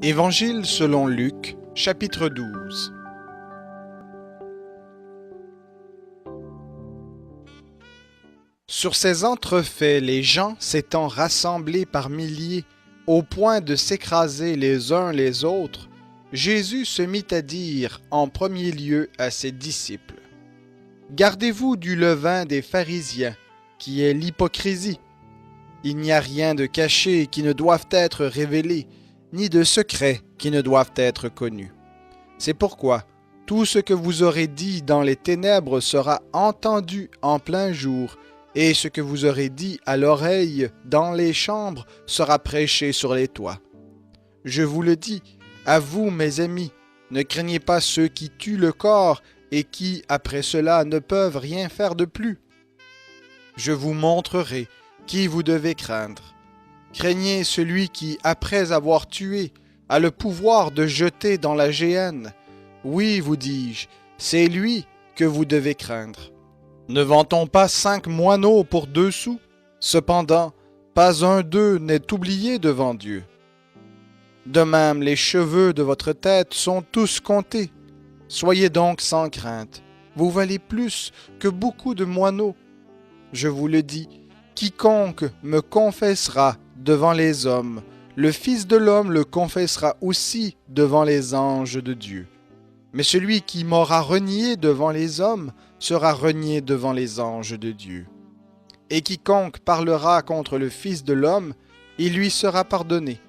Évangile selon Luc, chapitre 12. Sur ces entrefaits, les gens s'étant rassemblés par milliers, au point de s'écraser les uns les autres, Jésus se mit à dire en premier lieu à ses disciples: Gardez-vous du levain des pharisiens, qui est l'hypocrisie. Il n'y a rien de caché qui ne doive être révélé, ni de secret qui ne doivent être connus. C'est pourquoi tout ce que vous aurez dit dans les ténèbres sera entendu en plein jour, et ce que vous aurez dit à l'oreille dans les chambres sera prêché sur les toits. Je vous le dis, à vous mes amis, ne craignez pas ceux qui tuent le corps et qui, après cela, ne peuvent rien faire de plus. Je vous montrerai qui vous devez craindre. Craignez celui qui, après avoir tué, a le pouvoir de jeter dans la géhenne. Oui, vous dis-je, c'est lui que vous devez craindre. Ne vend-on pas 5 moineaux pour 2 sous? Cependant, pas un d'eux n'est oublié devant Dieu. De même, les cheveux de votre tête sont tous comptés. Soyez donc sans crainte. Vous valez plus que beaucoup de moineaux. Je vous le dis, quiconque me confessera devant les hommes, le Fils de l'homme le confessera aussi devant les anges de Dieu. Mais celui qui m'aura renié devant les hommes sera renié devant les anges de Dieu. Et quiconque parlera contre le Fils de l'homme, il lui sera pardonné.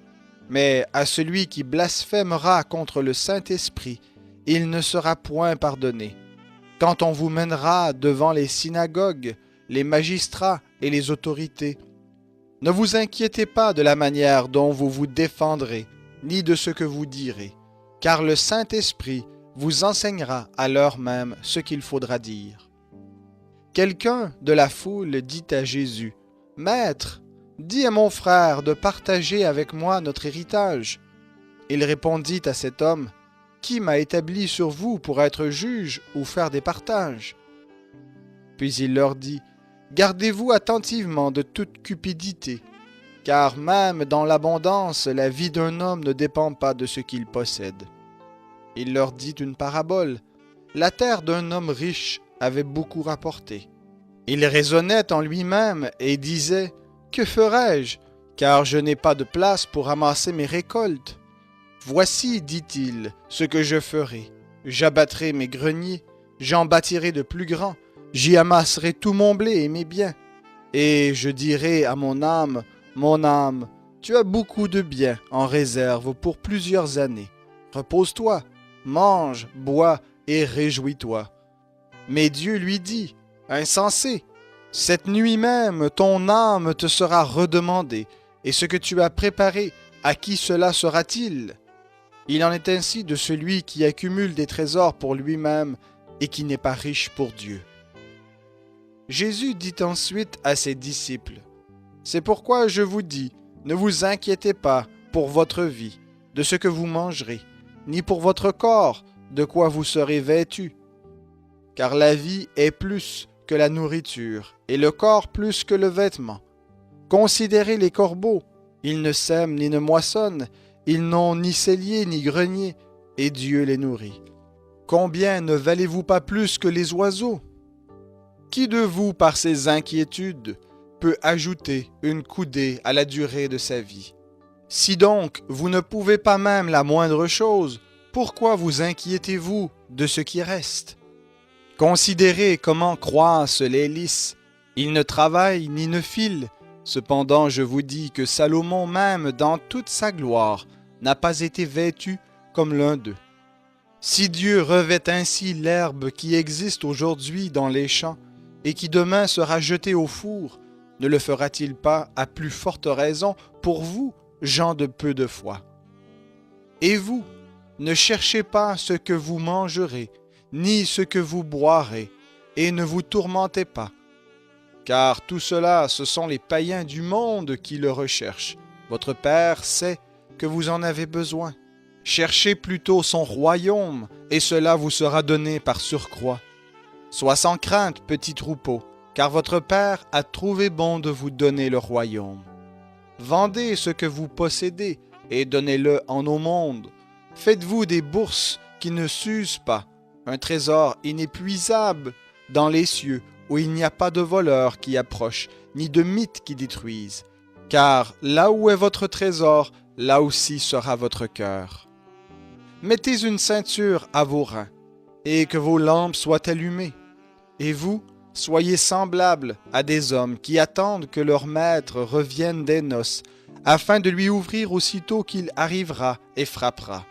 Mais à celui qui blasphémera contre le Saint-Esprit, il ne sera point pardonné. Quand on vous mènera devant les synagogues, les magistrats et les autorités, ne vous inquiétez pas de la manière dont vous vous défendrez, ni de ce que vous direz, car le Saint-Esprit vous enseignera à l'heure même ce qu'il faudra dire. Quelqu'un de la foule dit à Jésus: « Maître, dis à mon frère de partager avec moi notre héritage. » Il répondit à cet homme: « Qui m'a établi sur vous pour être juge ou faire des partages? » Puis il leur dit: « Gardez-vous attentivement de toute cupidité, car même dans l'abondance, la vie d'un homme ne dépend pas de ce qu'il possède. » Il leur dit une parabole. La terre d'un homme riche avait beaucoup rapporté. Il raisonnait en lui-même et disait: « Que ferai-je, car je n'ai pas de place pour amasser mes récoltes? Voici, dit-il, ce que je ferai. J'abattrai mes greniers, j'en bâtirai de plus grands, j'y amasserai tout mon blé et mes biens. Et je dirai à mon âme, tu as beaucoup de biens en réserve pour plusieurs années. Repose-toi, mange, bois et réjouis-toi. » Mais Dieu lui dit: « Insensé, cette nuit même ton âme te sera redemandée, et ce que tu as préparé, à qui cela sera-t-il? Il en est ainsi de celui qui accumule des trésors pour lui-même et qui n'est pas riche pour Dieu. » Jésus dit ensuite à ses disciples: « C'est pourquoi je vous dis, ne vous inquiétez pas pour votre vie, de ce que vous mangerez, ni pour votre corps, de quoi vous serez vêtus. Car la vie est plus que la nourriture, et le corps plus que le vêtement. Considérez les corbeaux, ils ne sèment ni ne moissonnent, ils n'ont ni cellier ni grenier, et Dieu les nourrit. Combien ne valez-vous pas plus que les oiseaux? Qui de vous, par ses inquiétudes, peut ajouter une coudée à la durée de sa vie? Si donc vous ne pouvez pas même la moindre chose, pourquoi vous inquiétez-vous de ce qui reste? Considérez comment croissent les lys. Ils ne travaillent ni ne filent. Cependant, je vous dis que Salomon même, dans toute sa gloire, n'a pas été vêtu comme l'un d'eux. Si Dieu revêt ainsi l'herbe qui existe aujourd'hui dans les champs et qui demain sera jetée au four, ne le fera-t-il pas à plus forte raison pour vous, gens de peu de foi? Et vous, ne cherchez pas ce que vous mangerez, ni ce que vous boirez, et ne vous tourmentez pas. Car tout cela, ce sont les païens du monde qui le recherchent. Votre Père sait que vous en avez besoin. Cherchez plutôt son royaume, et cela vous sera donné par surcroît. Sois sans crainte, petit troupeau, car votre Père a trouvé bon de vous donner le royaume. Vendez ce que vous possédez et donnez-le en aumône. Faites-vous des bourses qui ne s'usent pas, un trésor inépuisable dans les cieux, où il n'y a pas de voleurs qui approchent, ni de mythes qui détruisent. Car là où est votre trésor, là aussi sera votre cœur. Mettez une ceinture à vos reins, et que vos lampes soient allumées. Et vous, soyez semblables à des hommes qui attendent que leur maître revienne des noces, afin de lui ouvrir aussitôt qu'il arrivera et frappera.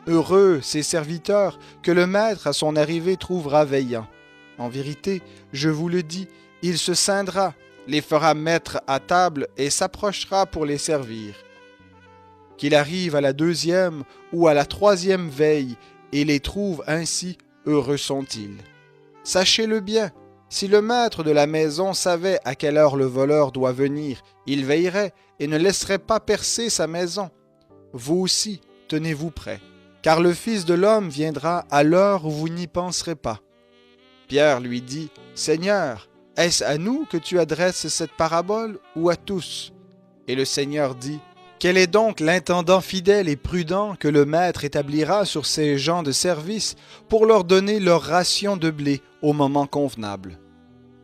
Heureux ces serviteurs que le maître à son arrivée trouvera veillant. En vérité, je vous le dis, il se ceindra, les fera mettre à table et s'approchera pour les servir. Qu'il arrive à la deuxième ou à la troisième veille et les trouve ainsi, heureux sont-ils. Sachez-le bien, si le maître de la maison savait à quelle heure le voleur doit venir, il veillerait et ne laisserait pas percer sa maison. Vous aussi, tenez-vous prêts, car le Fils de l'homme viendra à l'heure où vous n'y penserez pas. Pierre lui dit, « Seigneur, est-ce à nous que tu adresses cette parabole ou à tous ?» Et le Seigneur dit, « Quel est donc l'intendant fidèle et prudent que le maître établira sur ses gens de service pour leur donner leur ration de blé au moment convenable?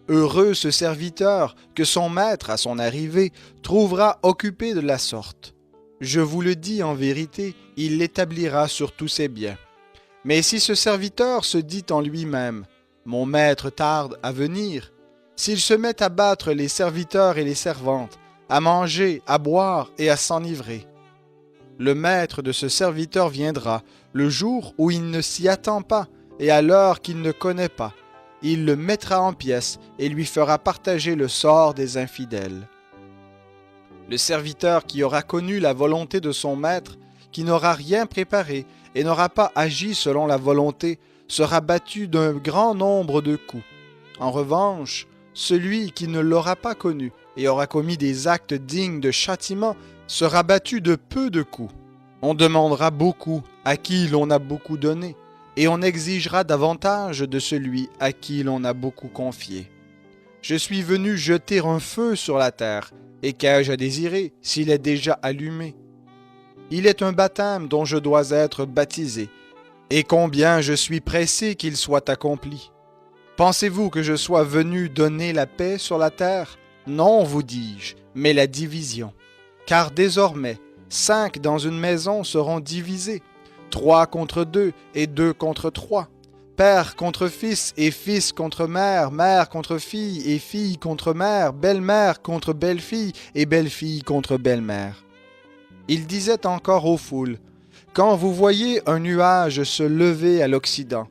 Heureux ce serviteur que son maître, à son arrivée, trouvera occupé de la sorte. Je vous le dis en vérité, il l'établira sur tous ses biens. Mais si ce serviteur se dit en lui-même, « Mon maître tarde à venir », s'il se met à battre les serviteurs et les servantes, à manger, à boire et à s'enivrer, le maître de ce serviteur viendra le jour où il ne s'y attend pas et à l'heure qu'il ne connaît pas. Il le mettra en pièces et lui fera partager le sort des infidèles. Le serviteur qui aura connu la volonté de son maître, qui n'aura rien préparé et n'aura pas agi selon la volonté, sera battu d'un grand nombre de coups. En revanche, celui qui ne l'aura pas connu et aura commis des actes dignes de châtiment sera battu de peu de coups. On demandera beaucoup à qui l'on a beaucoup donné, et on exigera davantage de celui à qui l'on a beaucoup confié. Je suis venu jeter un feu sur la terre, et qu'ai-je à désirer s'il est déjà allumé? Il est un baptême dont je dois être baptisé, et combien je suis pressé qu'il soit accompli. Pensez-vous que je sois venu donner la paix sur la terre? Non, vous dis-je, mais la division. Car désormais, 5 dans une maison seront divisés, 3 contre 2 et 2 contre 3, père contre fils et fils contre mère, mère contre fille et fille contre mère, belle-mère contre belle-fille et belle-fille contre belle-mère. Il disait encore aux foules, « Quand vous voyez un nuage se lever à l'Occident,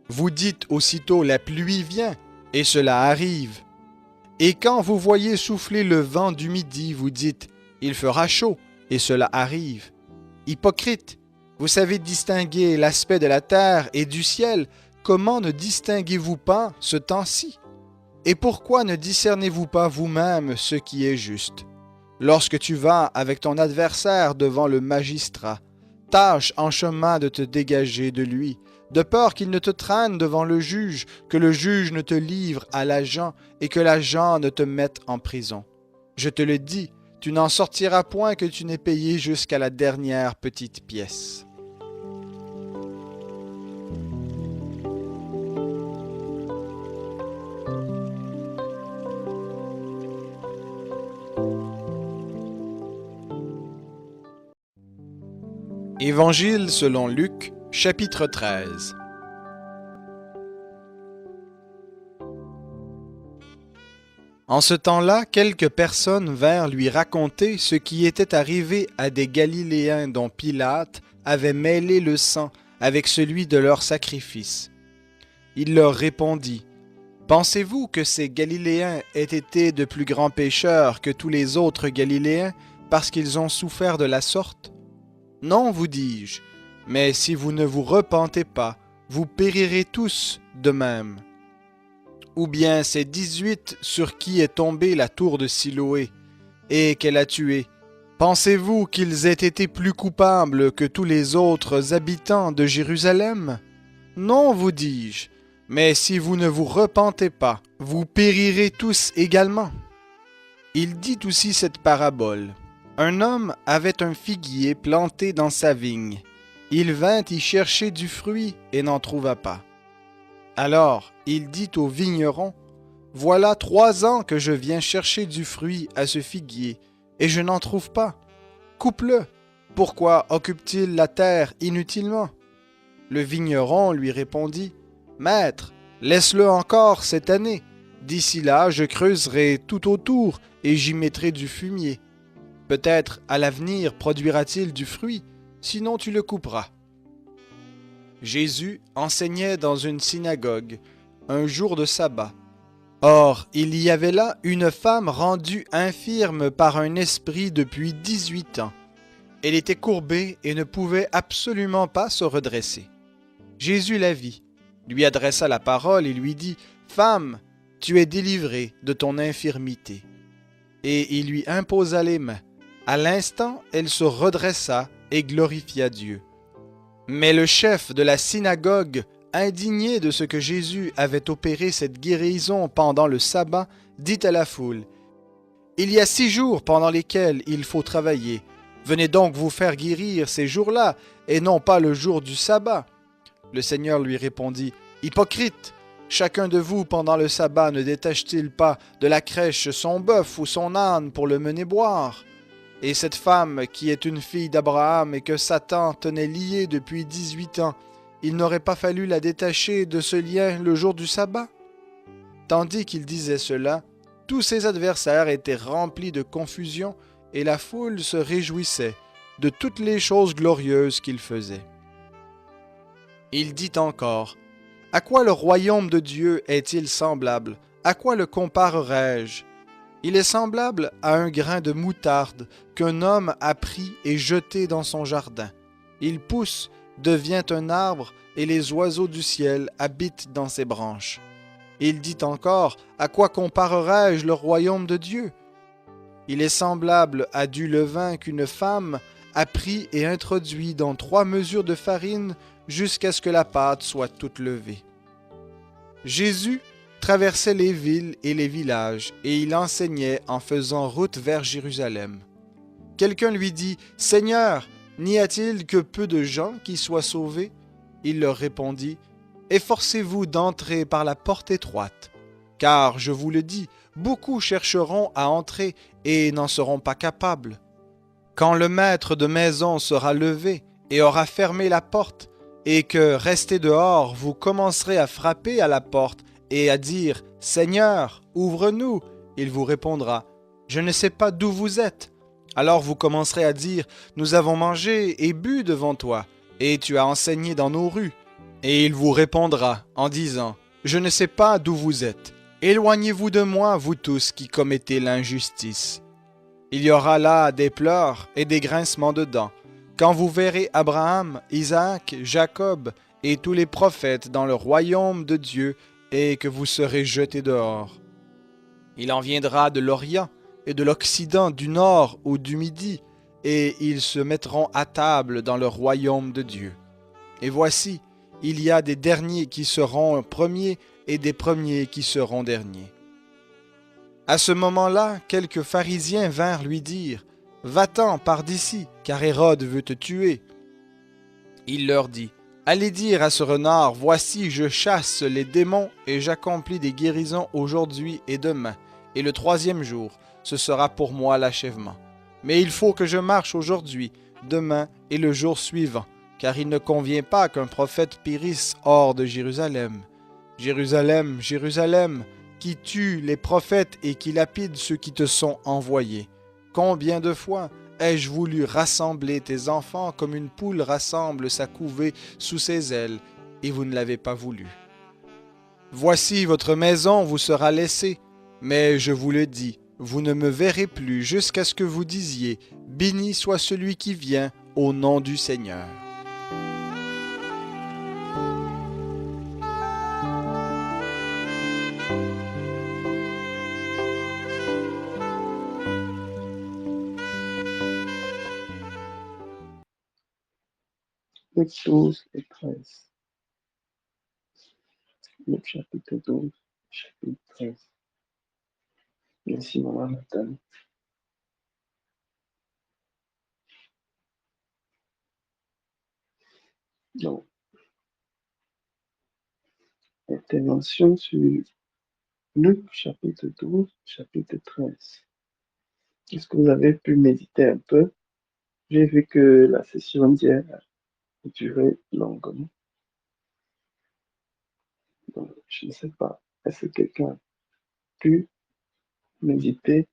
vous dites aussitôt la pluie vient, et cela arrive. Et quand vous voyez souffler le vent du midi, vous dites il fera chaud, et cela arrive. Hypocrite, vous savez distinguer l'aspect de la terre et du ciel, comment ne distinguez-vous pas ce temps-ci? Et pourquoi ne discernez-vous pas vous-même ce qui est juste? Lorsque tu vas avec ton adversaire devant le magistrat, tâche en chemin de te dégager de lui, de peur qu'il ne te traîne devant le juge, que le juge ne te livre à l'agent et que l'agent ne te mette en prison. Je te le dis, tu n'en sortiras point que tu n'aies payé jusqu'à la dernière petite pièce. Évangile selon Luc, chapitre 13. En ce temps-là, quelques personnes vinrent lui raconter ce qui était arrivé à des Galiléens dont Pilate avait mêlé le sang avec celui de leur sacrifice. Il leur répondit, « Pensez-vous que ces Galiléens aient été de plus grands pécheurs que tous les autres Galiléens parce qu'ils ont souffert de la sorte? Non, vous dis-je, mais si vous ne vous repentez pas, vous périrez tous de même. Ou bien ces 18 sur qui est tombée la tour de Siloé et qu'elle a tué, pensez-vous qu'ils aient été plus coupables que tous les autres habitants de Jérusalem? Non, vous dis-je, mais si vous ne vous repentez pas, vous périrez tous également. » Il dit aussi cette parabole. Un homme avait un figuier planté dans sa vigne. Il vint y chercher du fruit et n'en trouva pas. Alors il dit au vigneron, voilà 3 ans que je viens chercher du fruit à ce figuier, et je n'en trouve pas. Coupe-le. Pourquoi occupe-t-il la terre inutilement? Le vigneron lui répondit, Maître, laisse-le encore cette année. D'ici là, je creuserai tout autour et j'y mettrai du fumier. Peut-être à l'avenir produira-t-il du fruit, sinon tu le couperas. Jésus enseignait dans une synagogue, un jour de sabbat. Or, il y avait là une femme rendue infirme par un esprit depuis 18 ans. Elle était courbée et ne pouvait absolument pas se redresser. Jésus la vit, lui adressa la parole et lui dit, Femme, tu es délivrée de ton infirmité. Et il lui imposa les mains. À l'instant, elle se redressa et glorifia Dieu. Mais le chef de la synagogue, indigné de ce que Jésus avait opéré cette guérison pendant le sabbat, dit à la foule, Il y a 6 jours pendant lesquels il faut travailler. Venez donc vous faire guérir ces jours-là, et non pas le jour du sabbat. Le Seigneur lui répondit, Hypocrite, chacun de vous pendant le sabbat ne détache-t-il pas de la crèche son bœuf ou son âne pour le mener boire? Et cette femme qui est une fille d'Abraham et que Satan tenait liée depuis 18 ans, il n'aurait pas fallu la détacher de ce lien le jour du sabbat? Tandis qu'il disait cela, tous ses adversaires étaient remplis de confusion et la foule se réjouissait de toutes les choses glorieuses qu'il faisait. Il dit encore, À quoi le royaume de Dieu est-il semblable? À quoi le comparerai-je? Il est semblable à un grain de moutarde qu'un homme a pris et jeté dans son jardin. Il pousse, devient un arbre, et les oiseaux du ciel habitent dans ses branches. Il dit encore, À quoi comparerai-je le royaume de Dieu? Il est semblable à du levain qu'une femme a pris et introduit dans 3 mesures de farine jusqu'à ce que la pâte soit toute levée. Jésus traversait les villes et les villages, et il enseignait en faisant route vers Jérusalem. Quelqu'un lui dit, Seigneur, n'y a-t-il que peu de gens qui soient sauvés? Il leur répondit, Efforcez-vous d'entrer par la porte étroite, car, je vous le dis, beaucoup chercheront à entrer et n'en seront pas capables. Quand le maître de maison sera levé et aura fermé la porte, et que, resté dehors, vous commencerez à frapper à la porte et à dire « Seigneur, ouvre-nous », il vous répondra « Je ne sais pas d'où vous êtes ». Alors vous commencerez à dire « Nous avons mangé et bu devant toi, et tu as enseigné dans nos rues ». Et il vous répondra en disant « Je ne sais pas d'où vous êtes. Éloignez-vous de moi, vous tous qui commettez l'injustice. » Il y aura là des pleurs et des grincements de dents, quand vous verrez Abraham, Isaac, Jacob et tous les prophètes dans le royaume de Dieu et que vous serez jetés dehors. Il en viendra de l'Orient et de l'Occident, du Nord ou du Midi, et ils se mettront à table dans le royaume de Dieu. Et voici, il y a des derniers qui seront premiers et des premiers qui seront derniers. À ce moment-là, quelques pharisiens vinrent lui dire, « Va-t'en par d'ici, car Hérode veut te tuer. » Il leur dit, « Allez dire à ce renard, voici, je chasse les démons et j'accomplis des guérisons aujourd'hui et demain, et le 3e jour, ce sera pour moi l'achèvement. Mais il faut que je marche aujourd'hui, demain et le jour suivant, car il ne convient pas qu'un prophète périsse hors de Jérusalem. Jérusalem, Jérusalem, qui tue les prophètes et qui lapide ceux qui te sont envoyés. Combien de fois ai-je voulu rassembler tes enfants comme une poule rassemble sa couvée sous ses ailes, et vous ne l'avez pas voulu. Voici votre maison vous sera laissée, mais je vous le dis, vous ne me verrez plus jusqu'à ce que vous disiez, béni soit celui qui vient au nom du Seigneur. Luc 12 et 13. Luc chapitre 12, chapitre 13. Merci, maman Nathalie. Donc, intervention sur Luc, chapitre 12, chapitre 13. Est-ce que vous avez pu méditer un peu? J'ai vu que la session d'hier a duré longuement. Donc, je ne sais pas. Est-ce que quelqu'un a pu méditer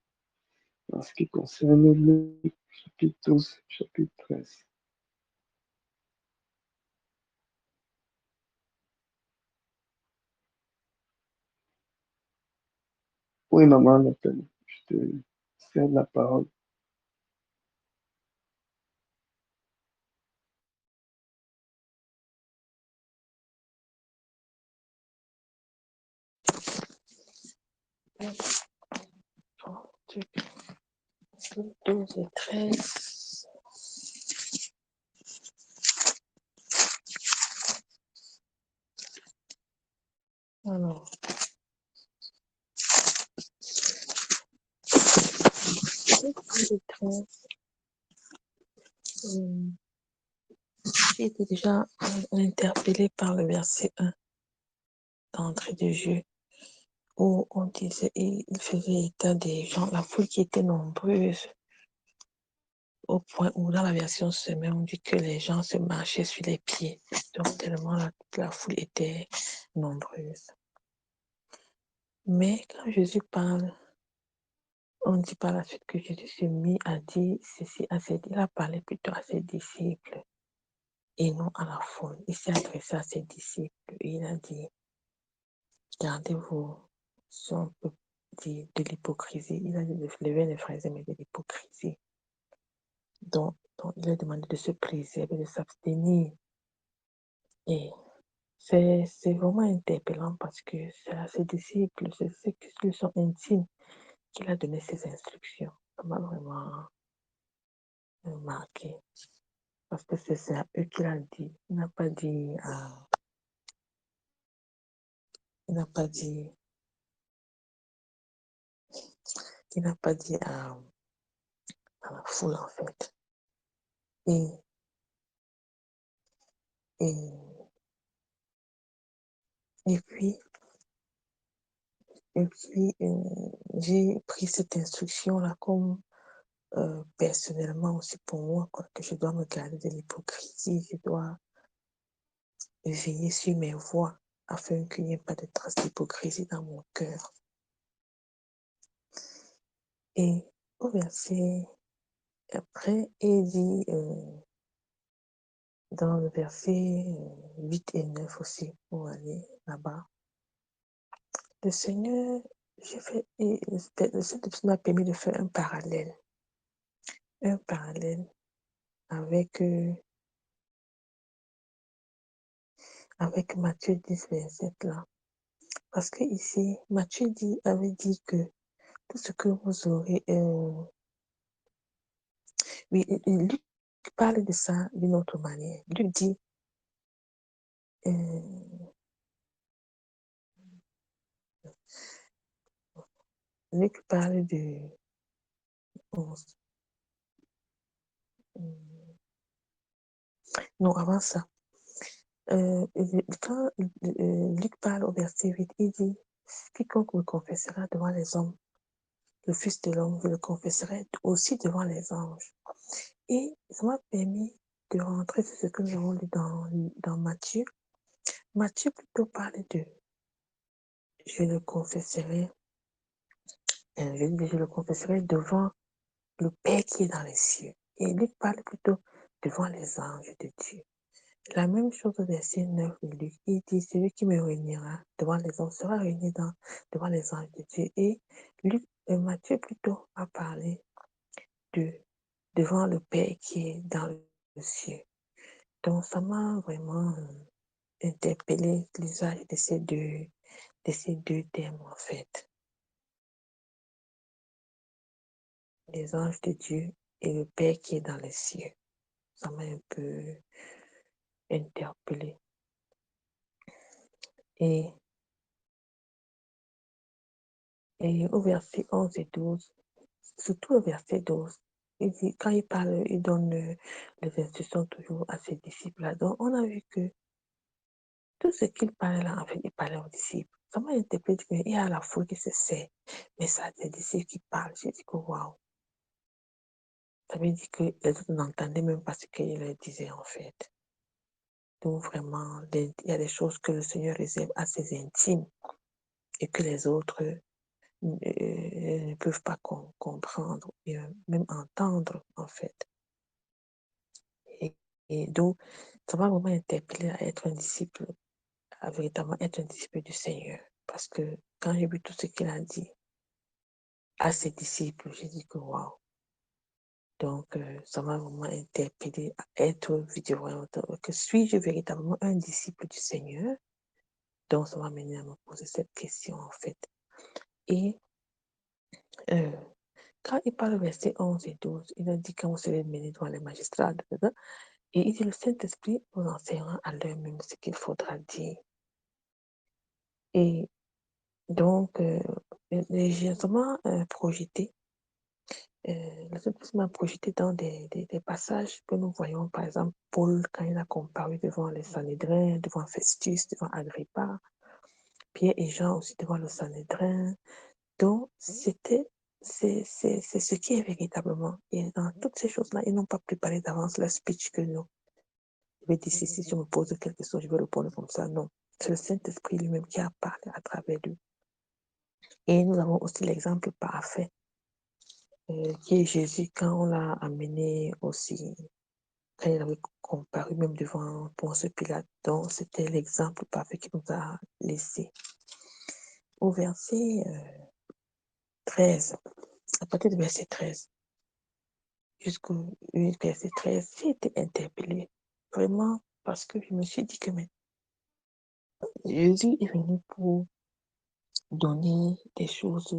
en ce qui concerne Luc, chapitre 12, chapitre 13? Oui, maman, Nathalie, je te cède la parole. Du 12 et 13. Alors, 12 et 13. J'ai été déjà interpellée par le verset 1 d'Entrée de jeu, où on disait, il faisait état des gens, la foule qui était nombreuse, au point où dans la version semaine, on dit que les gens se marchaient sur les pieds. Donc, tellement la foule était nombreuse. Mais quand Jésus parle, on dit par la suite que Jésus s'est mis à dire ceci à ses disciples. Il a parlé plutôt à ses disciples et non à la foule. Il s'est adressé à ses disciples et il a dit, gardez-vous, si on peut dire, de l'hypocrisie. Il a dit de lever les fraises, mais de l'hypocrisie. Donc, il a demandé de se préserver, de s'abstenir. Et c'est vraiment interpellant parce que c'est à ses disciples, c'est ceux qui lui sont intimes qu'il a donné ses instructions. Ça m'a vraiment marqué. Parce que c'est à eux qu'il a dit. Il n'a pas dit à... Il n'a pas dit... Il n'a pas dit à la foule, en fait. Et, et, et puis, j'ai pris cette instruction-là comme personnellement aussi pour moi, quoi, que je dois me garder de l'hypocrisie, je dois veiller sur mes voies afin qu'il n'y ait pas de traces d'hypocrisie dans mon cœur. Et au verset après, il dit dans le verset 8 et 9 aussi, pour aller là-bas, le Seigneur, cette m'a permis de faire un parallèle avec, avec Matthieu 10, verset là. Parce que ici, Matthieu avait dit que tout ce que vous aurez, oui, Luc parle de ça d'une autre manière. Luc dit, Luc parle de, non, avant ça, quand Luc parle au verset 8, il dit, quiconque me confessera devant les hommes, le Fils de l'homme, je le confesserai aussi devant les anges. Et ça m'a permis de rentrer sur ce que nous avons lu dans Matthieu. Matthieu plutôt parle de je le confesserai, je le confesserai devant le Père qui est dans les cieux. Et Luc parle plutôt devant les anges de Dieu. La même chose au verset 9 de Luc, il dit celui qui me réunira devant les hommes sera réuni devant les anges de Dieu. Et Matthieu plutôt a parlé devant le Père qui est dans le ciel. Donc, ça m'a vraiment interpellé l'usage de ces deux termes, en fait. Les anges de Dieu et le Père qui est dans les cieux. Ça m'a un peu interpellé. Et au verset 11 et 12, surtout au verset 12, quand il parle, il donne les instructions toujours à ses disciples. Là. Donc, on a vu que tout ce qu'il parlait là, en fait, il parlait aux disciples. Ça m'a interpellé qu'il y a la foule qui se sait, mais ça, c'est des disciples qui parlent. J'ai dit que waouh, ça veut dire que les autres n'entendaient même pas ce qu'il leur disait en fait. Donc vraiment, il y a des choses que le Seigneur réserve à ses intimes et que les autres ne peuvent pas comprendre et même entendre en fait. Et, et donc, ça m'a vraiment interpellé à être un disciple, à véritablement être un disciple du Seigneur. Parce que quand j'ai vu tout ce qu'il a dit à ses disciples, j'ai dit que waouh. Donc, ça m'a vraiment interpellé à être vraiment, que suis-je véritablement un disciple du Seigneur? Donc, ça m'a amené à me poser cette question en fait. Et euh, quand il parle verset 11 et 12, il a dit quand vous serez menés devant les magistrats, et il dit le Saint-Esprit vous enseignera à l'heure même ce qu'il faudra dire. Et donc, j'ai vraiment projeté, le Saint-Esprit m'a projeté dans des passages que nous voyons, par exemple, Paul, quand il a comparu devant les Sanhédrins, devant Festus, devant Agrippa, Pierre et Jean aussi devant le Sanhédrin. Donc, c'est ce qui est véritablement. Et dans toutes ces choses-là, ils n'ont pas préparé d'avance leur speech que nous. Je vais dire, si je me pose quelque chose, je vais répondre comme ça. Non. C'est le Saint-Esprit lui-même qui a parlé à travers lui. Et nous avons aussi l'exemple parfait, qui est Jésus, quand on l'a amené aussi, quand il avait comparu même devant Ponce Pilate. Donc, c'était l'exemple parfait qu'il nous a laissé. Au verset 13, à partir du verset 13, jusqu'au verset 13, j'ai été interpellée vraiment parce que je me suis dit que mais, Jésus est venu pour donner des choses,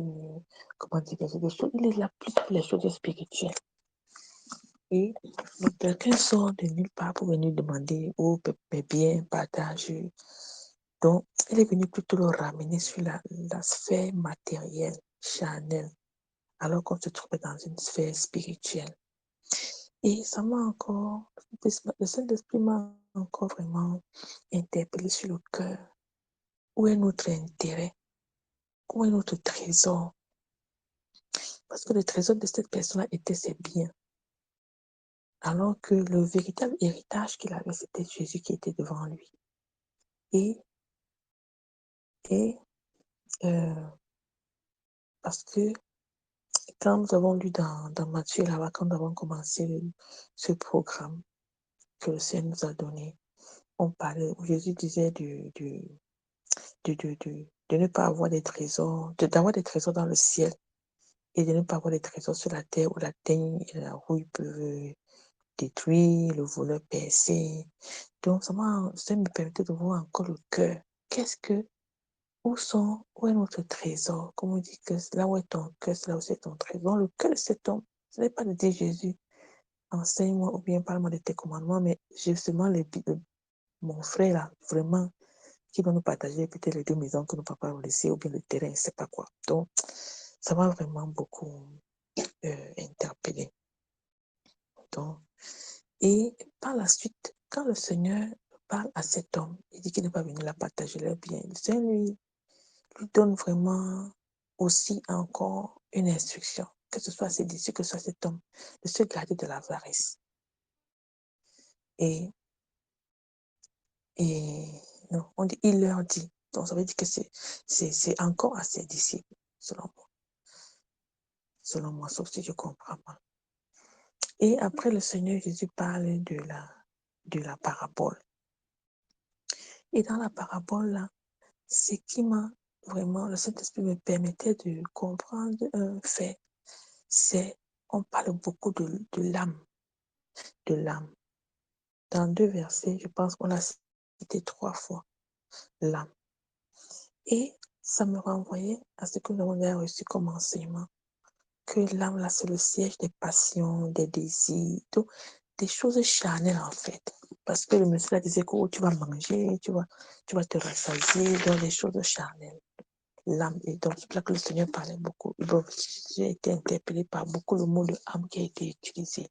comment dire, des choses, il est là plus pour les choses spirituelles. Et donc, quelqu'un sort de nulle part pour venir demander oh, mes biens, partage. Donc, il est venu plutôt le ramener sur la sphère matérielle, charnelle, alors qu'on se trouvait dans une sphère spirituelle. Et ça m'a encore, le Saint-Esprit m'a encore vraiment interpellé sur le cœur. Où est notre intérêt? Où est notre trésor? Parce que le trésor de cette personne-là était ses biens. Alors que le véritable héritage qu'il avait, c'était Jésus qui était devant lui. Et parce que quand nous avons lu dans Matthieu, là-bas, quand nous avons commencé ce programme que le Seigneur nous a donné, on parlait, Jésus disait de ne pas avoir des trésors, d'avoir des trésors dans le ciel et de ne pas avoir des trésors sur la terre où la teigne et la rouille peuvent détruire, le voleur percer. Donc, ça me permettait de voir encore le cœur. Où est notre trésor? Comme on dit que là où est ton cœur, c'est là où c'est ton trésor. Le cœur de cet homme, ce n'est pas de dire Jésus, enseigne-moi ou bien parle-moi de tes commandements, mais justement, mon frère là, vraiment, qui va nous partager peut-être les 2 maisons que nos papas ont laissées ou bien le terrain, je ne sais pas quoi. Donc, ça m'a vraiment beaucoup interpellé. Donc, et par la suite, quand le Seigneur parle à cet homme, il dit qu'il n'est pas venu la partager le bien. Le Seigneur lui donne vraiment aussi encore une instruction, que ce soit ses disciples, que ce soit cet homme, de se garder de l'avarice. Et non, on dit, il leur dit. Donc, ça veut dire que c'est encore à ses disciples, selon moi. Selon moi, sauf si je comprends mal. Et après, le Seigneur Jésus parle de la parabole. Et dans la parabole, là, ce qui m'a vraiment, le Saint-Esprit me permettait de comprendre un fait, c'est, on parle beaucoup de l'âme, de l'âme. Dans 2 versets, je pense qu'on a cité 3 fois l'âme. Et ça me renvoyait à ce que nous avons reçu comme enseignement, que l'âme, là, c'est le siège des passions, des désirs, tout, des choses charnelles, en fait. Parce que le monsieur là disait que tu vas manger, tu vas te rassasier dans les choses charnelles. l'âme. Et donc, c'est pour ça que le Seigneur parlait beaucoup. J'ai été interpellé par beaucoup le mot de âme qui a été utilisé.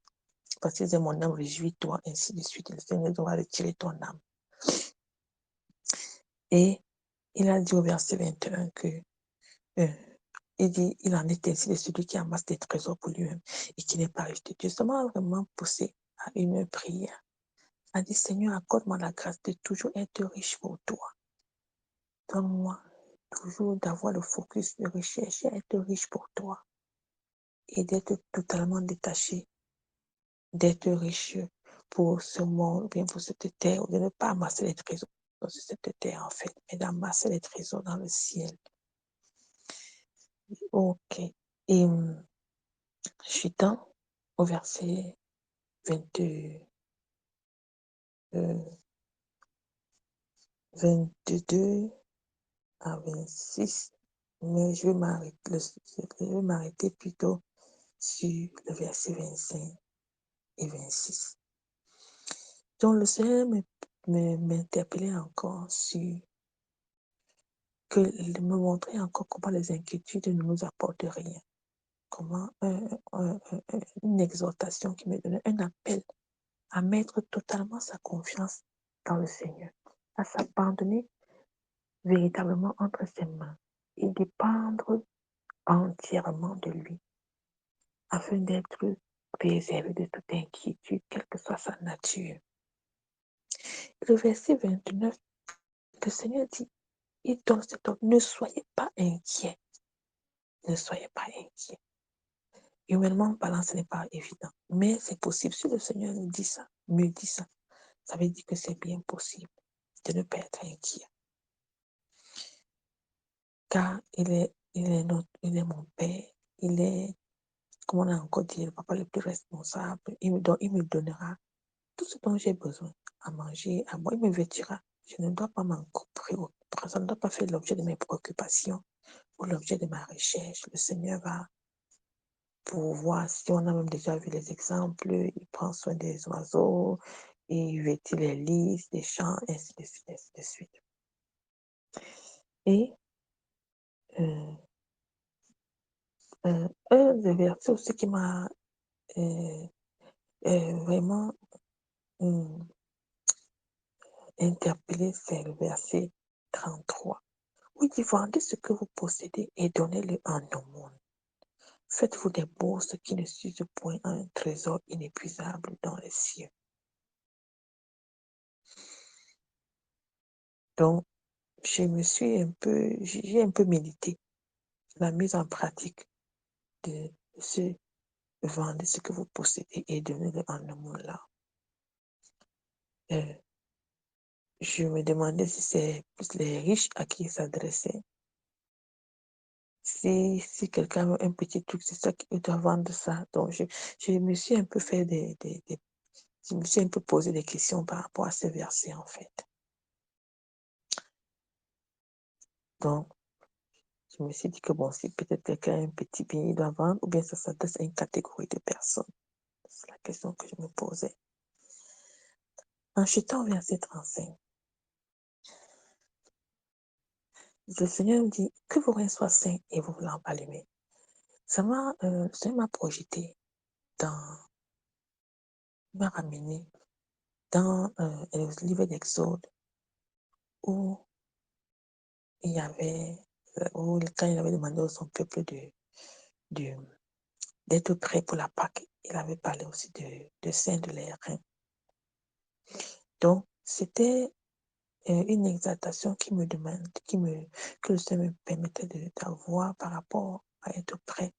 Parce que c'est mon âme, réjouis-toi, ainsi de suite. Le Seigneur doit retirer ton âme. Et il a dit au verset 21 que il dit, il en est ainsi de celui qui amasse des trésors pour lui-même et qui n'est pas riche de Dieu. Ça m'a vraiment poussé à une prière. A dit, Seigneur, accorde-moi la grâce de toujours être riche pour toi. Donne-moi toujours d'avoir le focus de rechercher à être riche pour toi et d'être totalement détaché, d'être riche pour ce monde, bien pour cette terre, de ne pas amasser les trésors sur cette terre en fait, mais d'amasser les trésors dans le ciel. Ok. Et je suis au verset 22 à 26, mais je vais m'arrêter plutôt sur le verset 25 et 26. Donc le Seigneur m'interpellait encore sur me montrer encore comment les inquiétudes ne nous apportent rien. Comment une exhortation qui me donnait un appel à mettre totalement sa confiance dans le Seigneur, à s'abandonner véritablement entre ses mains et dépendre entièrement de lui, afin d'être préservé de toute inquiétude, quelle que soit sa nature. Le verset 29, le Seigneur dit, il donne cet ordre, ne soyez pas inquiets, ne soyez pas inquiets. Humainement parlant, ce n'est pas évident, mais c'est possible. Si le Seigneur me dit ça, ça veut dire que c'est bien possible de ne pas être inquiet. Car il est mon Père, il est, comme on a encore dit, le papa le plus responsable. Il me donnera tout ce dont j'ai besoin, à manger, à boire, il me vêtira. Je ne dois pas m'en préoccuper, ça ne doit pas faire l'objet de mes préoccupations ou l'objet de ma recherche. Le Seigneur va pourvoir. Si on a même déjà vu les exemples, il prend soin des oiseaux, il vêtit les lys, des champs, ainsi de suite, ainsi de suite. Et un des versets aussi qui m'a vraiment interpellé, c'est le verset 33. Oui, dit, vendez ce que vous possédez et donnez-le en aumône. Faites-vous des bourses qui ne s'usent point à un trésor inépuisable dans les cieux. Donc, j'ai un peu médité la mise en pratique de ce vendez ce que vous possédez et donnez-le en aumône là. Je me demandais si c'est plus les riches à qui il s'adressait. Si quelqu'un a un petit truc, c'est ça qu'il doit vendre ça. Donc, je me suis un peu fait je me suis un peu posé des questions par rapport à ces versets, en fait. Donc, je me suis dit que bon, si peut-être quelqu'un a un petit bien, il doit vendre, ou bien ça s'adresse à une catégorie de personnes. C'est la question que je me posais. En chutant au verset 35, le Seigneur me dit que vos reins soient saints et vos lampes allumées. Ça m'a projeté m'a ramené dans le livre d'Exode où il y avait, quand il avait demandé à son peuple d'être prêt pour la Pâque, il avait parlé aussi de saint de les reins. Donc, c'était une exaltation que le Seigneur me permettait d'avoir par rapport à être prêt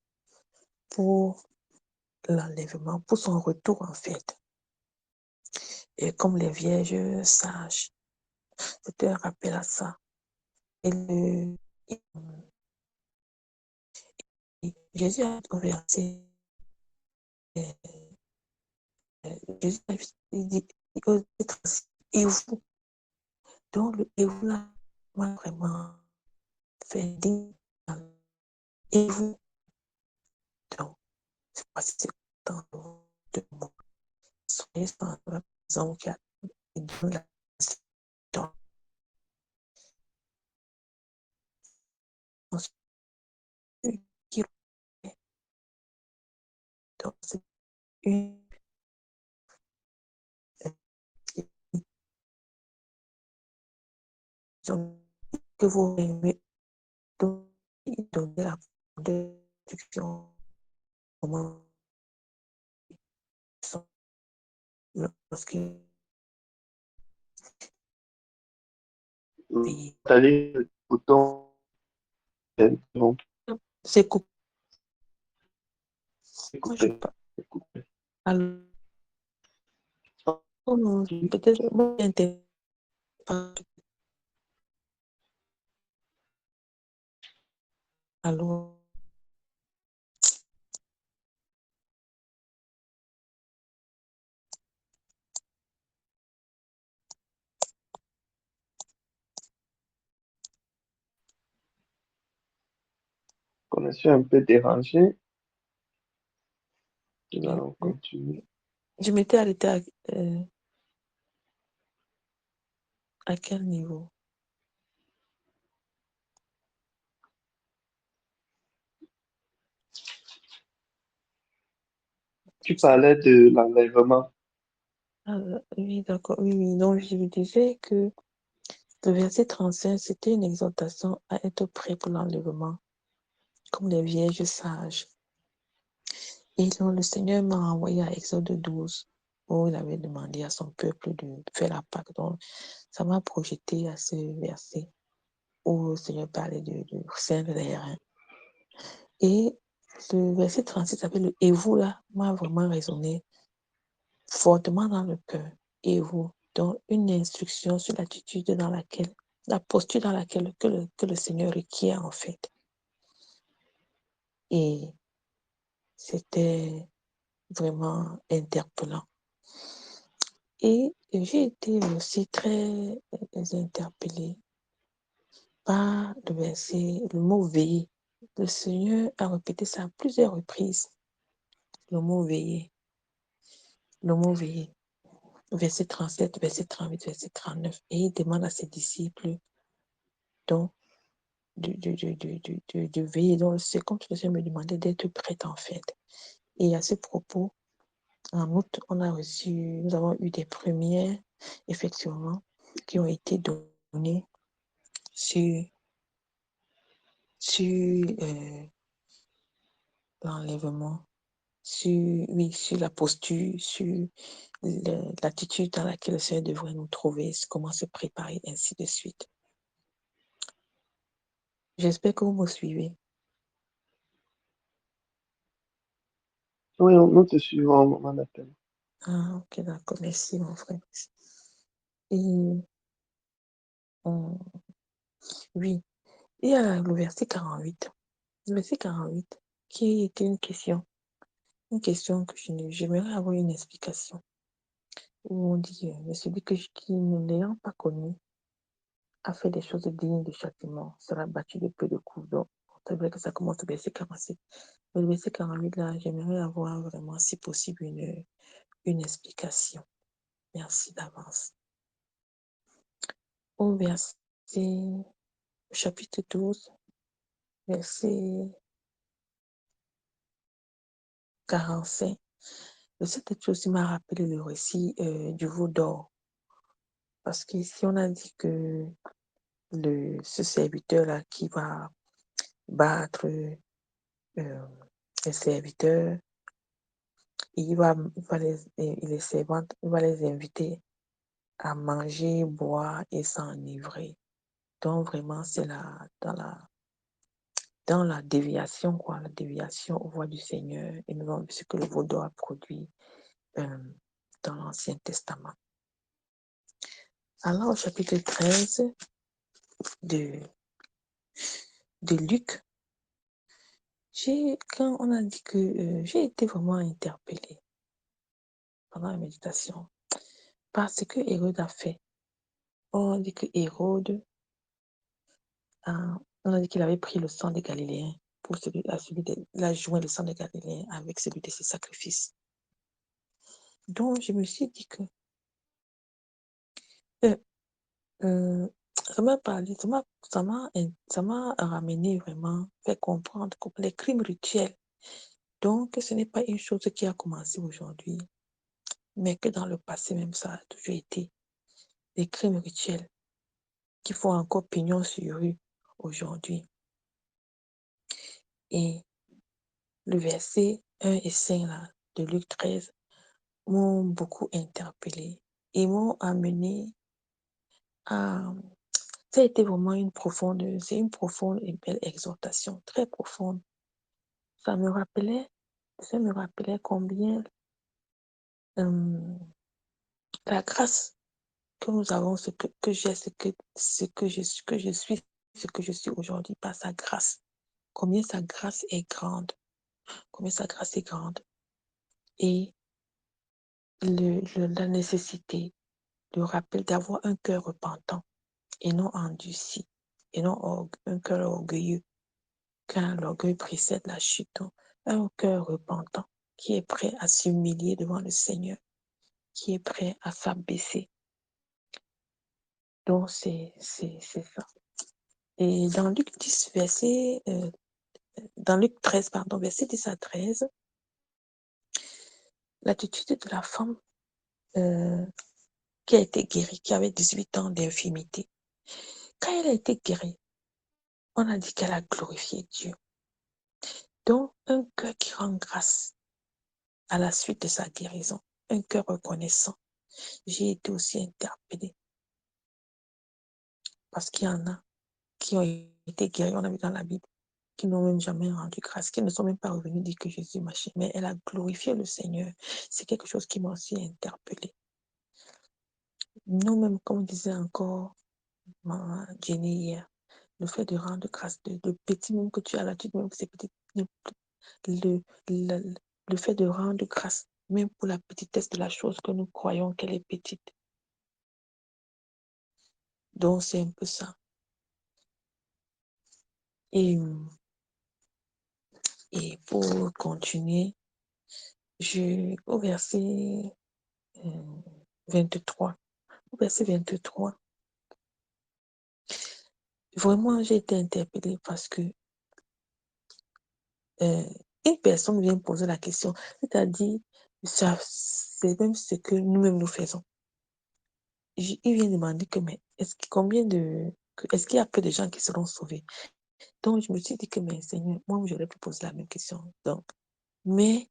pour l'enlèvement, pour son retour en fait. Et comme les vierges sages, c'était un rappel à ça. Et Jésus a conversé, Jésus a dit, et vous, donc le et vous là, m'a vraiment fait dire, et vous, donc, c'est pas si c'est tant de mots. Soyez sans la maison qui a donné la Donc, c'est une question que vous aimez donner la description comment ils sont lorsque pays. D'aller autant bon, C'est coupé. c'est Moi, je coupé, pas. c'est coupé. Alors, oh non, peut-être moi, alors, On a su un peu dérangé. Là, on continue. je m'étais arrêtée à quel niveau? Tu parlais de l'enlèvement. Oui, d'accord. Oui, oui. Donc, je vous disais que le verset 35, c'était une exhortation à être prêt pour l'enlèvement, comme les vierges sages. Et donc, le Seigneur m'a envoyé à Exode 12, où il avait demandé à son peuple de faire la Pâque. Donc, ça m'a projeté à ce verset où le Seigneur parlait de Saint-Vélérin. Et le verset 36 s'appelle et vous là, m'a vraiment résonné fortement dans le cœur. Et vous, donc une instruction sur l'attitude dans laquelle, la posture dans laquelle que le Seigneur requiert en fait. Et c'était vraiment interpellant. Et j'ai été aussi très interpellée par le verset, le mot veiller. Le Seigneur a répété ça à plusieurs reprises. Le mot veiller. Le mot veiller. Verset 37, verset 38, verset 39. Et il demande à ses disciples donc, de veiller. Donc, c'est comme si le Seigneur me demandait d'être prête en fait. Et à ce propos, en août, nous avons eu des premières, effectivement, qui ont été données sur l'enlèvement, sur la posture, sur l'attitude dans laquelle le Seigneur devrait nous trouver, comment se préparer, ainsi de suite. J'espère que vous me suivez. Oui, nous te suivons au moment d'appel. Ah, ok, d'accord. Merci, mon frère. Et oui, il y a le verset 48. Le verset 48, qui était une question que j'aimerais avoir une explication. Où on dit, mais celui qui, ne l'ayant pas connu, a fait des choses dignes de châtiment, sera battu de peu de coups. Donc, c'est vrai que ça commence au verset 47. Mais le verset 48, là, j'aimerais avoir vraiment, si possible, une explication. Merci d'avance. Au chapitre 12, verset 45. Cette lecture aussi m'a rappelé le récit du veau d'or. Parce qu'ici, on a dit que ce serviteur-là qui va battre les serviteurs, les servantes, il va les inviter à manger, boire et s'enivrer. Donc, vraiment, c'est dans la déviation, quoi, la déviation aux voies du Seigneur. Et nous avons vu ce que le veau d'or a produit dans l'Ancien Testament. Alors, au chapitre 13 de Luc, quand on a dit que j'ai été vraiment interpellée pendant la méditation par ce que Hérode a fait. On dit que Hérode, on a dit qu'il avait pris le sang des Galiléens il a joint le sang des Galiléens avec celui de ses sacrifices. Donc, je me suis dit que ça m'a parlé, ça m'a ramené vraiment, fait comprendre que les crimes rituels Donc, ce n'est pas une chose qui a commencé aujourd'hui, mais que dans le passé même, ça a toujours été des crimes rituels qui font encore pignon sur rue aujourd'hui. Et le verset 1 et 5 là, de Luc 13 m'ont beaucoup interpellé et m'ont amené à... Ça a été vraiment c'est une profonde et belle exhortation, très profonde. Ça me rappelait combien la grâce que nous avons, que j'ai, ce que je suis, ce que je suis aujourd'hui par sa grâce. Combien sa grâce est grande. Combien sa grâce est grande. Et la nécessité, le rappel d'avoir un cœur repentant et non endurci, et non un cœur orgueilleux, car l'orgueil précède la chute. Donc, un cœur repentant qui est prêt à s'humilier devant le Seigneur, qui est prêt à s'abaisser. Donc, c'est ça. Et dans Luc 10, dans Luc 13, pardon, verset 10 à 13, l'attitude de la femme qui a été guérie, qui avait 18 ans d'infirmité. Quand elle a été guérie, on a dit qu'elle a glorifié Dieu. Donc, un cœur qui rend grâce à la suite de sa guérison, un cœur reconnaissant. J'ai été aussi interpellée parce qu'il y en a qui ont été guéris, on a vu dans la Bible, qui n'ont même jamais rendu grâce, qui ne sont même pas revenus dire que Jésus est machin, mais elle a glorifié le Seigneur. C'est quelque chose qui m'a aussi interpellée. Nous-mêmes, comme disait encore Jenny hier, le fait de rendre grâce, le petit même que tu as là, tu même que c'est petit, le, le, le fait de rendre grâce, même pour la petitesse de la chose que nous croyons qu'elle est petite. Donc, c'est un peu ça. Et pour continuer, au verset 23, vraiment, j'ai été interpellée parce que une personne vient poser la question, c'est-à-dire, c'est même ce que nous-mêmes nous faisons. Il vient demander que, mais est-ce qu'il y a peu de gens qui seront sauvés? Donc, je me suis dit que, mais Seigneur, moi, j'aurais pu poser la même question. Donc, mais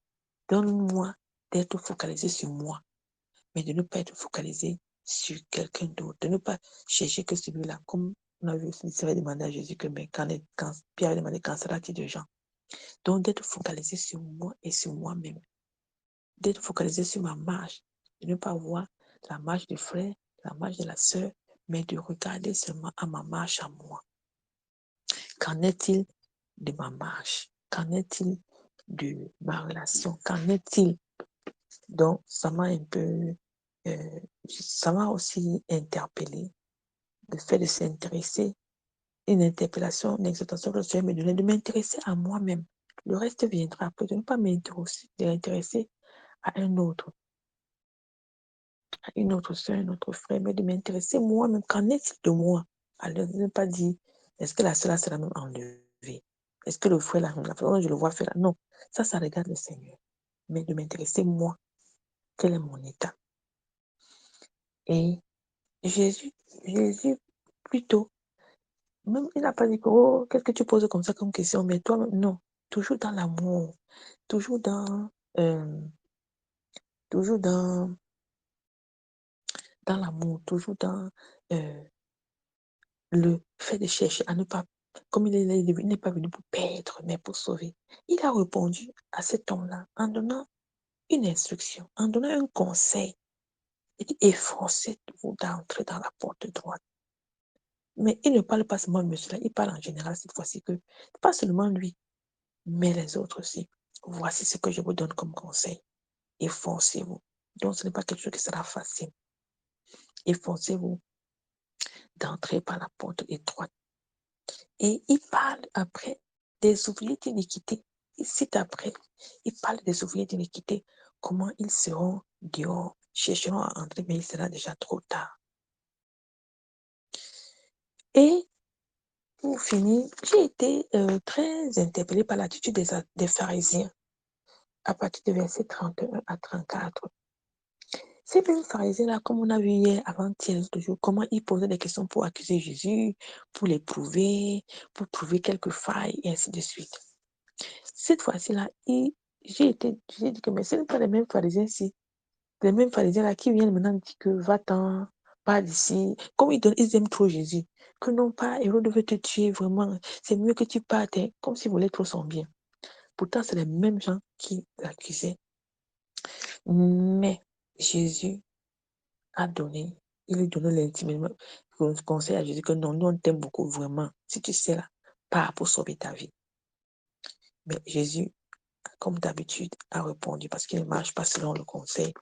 donne-moi d'être focalisé sur moi, mais de ne pas être focalisé sur quelqu'un d'autre, de ne pas chercher que celui-là, comme on a vu aussi, il serait demandé à Jésus que, mais quand Pierre a demandé, quand sera-t-il de gens? Donc, d'être focalisé sur moi et sur moi-même, d'être focalisé sur ma marche, de ne pas voir la marche du frère, la marche de la sœur, mais de regarder seulement à ma marche à moi. Qu'en est-il de ma marche? Qu'en est-il de ma relation? Qu'en est-il? Donc, ça m'a un peu, ça m'a aussi interpellée, le fait de s'intéresser, une interpellation, une exhortation que le Seigneur me donnait, de m'intéresser à moi-même. Le reste viendra après, de ne pas m'intéresser à un autre, à une autre soeur, un autre frère, mais de m'intéresser moi-même. Qu'en est-il de moi? Alors, ne pas dire, est-ce que la soeur sera même enlevée? Est-ce que le frère, la façon dont je le vois faire, non, ça regarde le Seigneur. Mais de m'intéresser moi, quel est mon état? Et Jésus, plutôt, même, il n'a pas dit que, oh, qu'est-ce que tu poses comme ça comme question, mais toi, non, toujours dans l'amour, toujours toujours dans l'amour, toujours dans le fait de chercher à ne pas, comme il n'est pas venu pour perdre, mais pour sauver. Il a répondu à cet homme-là en donnant une instruction, en donnant un conseil. Il dit, efforcez-vous d'entrer dans la porte droite. Mais il ne parle pas seulement de monsieur-là, il parle en général cette fois-ci que, pas seulement lui, mais les autres aussi. Voici ce que je vous donne comme conseil. Efforcez-vous. Donc, ce n'est pas quelque chose qui sera facile. Efforcez-vous d'entrer par la porte étroite. Et il parle après des ouvriers d'iniquité. Il cite après, il parle des ouvriers d'iniquité, comment ils seront dehors, chercheront à entrer, mais il sera déjà trop tard. Et pour finir, j'ai été très interpellée par l'attitude des pharisiens. à partir du verset 31 à 34. Ces mêmes pharisiens-là, comme on a vu hier, avant-hier, l'autre jour, comment ils posaient des questions pour accuser Jésus, pour l'éprouver, pour trouver quelques failles, et ainsi de suite. Cette fois-ci-là, j'ai dit que mais ce n'est pas les mêmes pharisiens-ci. Les mêmes pharisiens-là qui viennent maintenant dire que va-t'en, pas d'ici. Comme ils aiment trop Jésus. Que non pas, Hérode veut te tuer, vraiment. C'est mieux que tu partes, hein, comme s'ils voulaient trop son bien. Pourtant, c'est les mêmes gens qui l'accusaient. Mais Jésus a donné, il lui donnait l'intimement conseil à Jésus que non, nous on t'aime beaucoup, vraiment. Si tu sais là, pars pour sauver ta vie. Mais Jésus, comme d'habitude, a répondu parce qu'il ne marche pas selon le conseil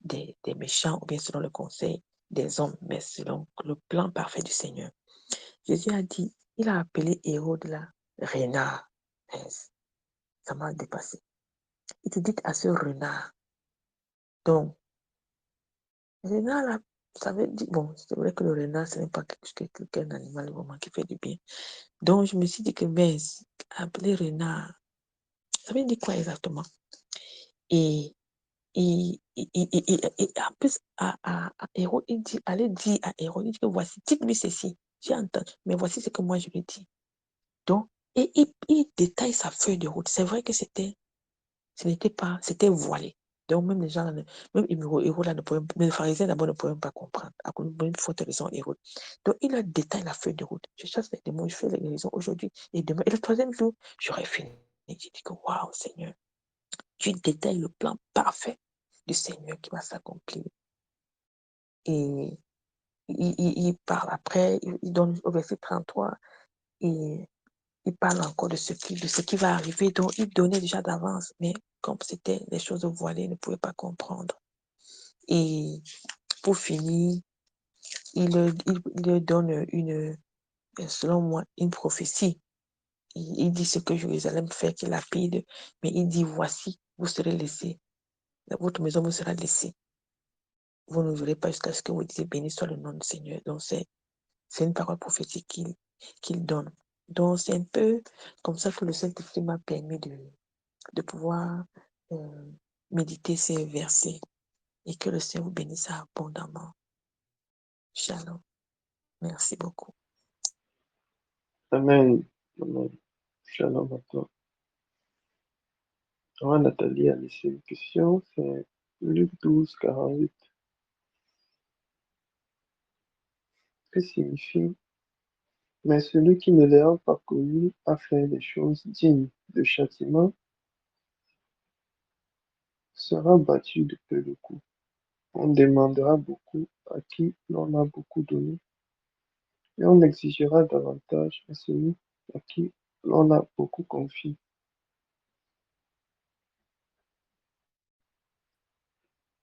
des méchants ou bien selon le conseil des hommes, mais selon le plan parfait du Seigneur. Jésus a dit, il a appelé Hérode là, renard. Ça m'a dépassé. Il te dit à ce renard. Donc, renard là, ça veut dire, bon, c'est vrai que le renard, ce n'est pas qu'un animal vraiment qui fait du bien. Donc, je me suis dit que, mais appeler renard, ça veut dire quoi exactement? Et en plus, à Hérode, il dit, allez dire à Hérode, il dit que voici, dites-lui ceci. J'ai entendu, mais voici ce que moi je lui dis. Donc, et il détaille sa feuille de route. C'est vrai que ce n'était pas, c'était voilé. Donc, même les gens, même Hérode là ne pouvaient, mais les pharisiens d'abord ne pouvaient pas comprendre, à cause d'une faute de raison Hérode. Donc, il a détaillé la feuille de route. Je chasse les démons, je fais les raisons aujourd'hui et demain. Et le troisième jour, j'aurais fini. J'ai dit que, waouh, Seigneur, tu détailles le plan parfait du Seigneur qui va s'accomplir. Et il parle après, il donne au verset 33, et il parle encore de ce qui va arriver. Donc, il donnait déjà d'avance, mais comme c'était des choses voilées, il ne pouvait pas comprendre. Et pour finir, il donne selon moi, une prophétie. Il dit ce que Jérusalem fait, qu'il lapide, mais il dit, voici, vous serez laissés. Votre maison vous sera laissée. Vous ne verrez pas jusqu'à ce que vous disiez, béni soit le nom du Seigneur. Donc, c'est une parole prophétique qu'il donne. Donc, c'est un peu comme ça que le Saint-Esprit m'a permis de pouvoir méditer ces versets et que le Seigneur vous bénisse abondamment. Shalom. Merci beaucoup. Amen. Amen. Shalom à toi. Alors, Nathalie a laissé une question, c'est Luc 12, 48. Que signifie, mais celui qui ne les a pas connus a fait des choses dignes de châtiment sera battu de peu de coups. On demandera beaucoup à qui l'on a beaucoup donné, et on exigera davantage à celui à qui l'on a beaucoup confié.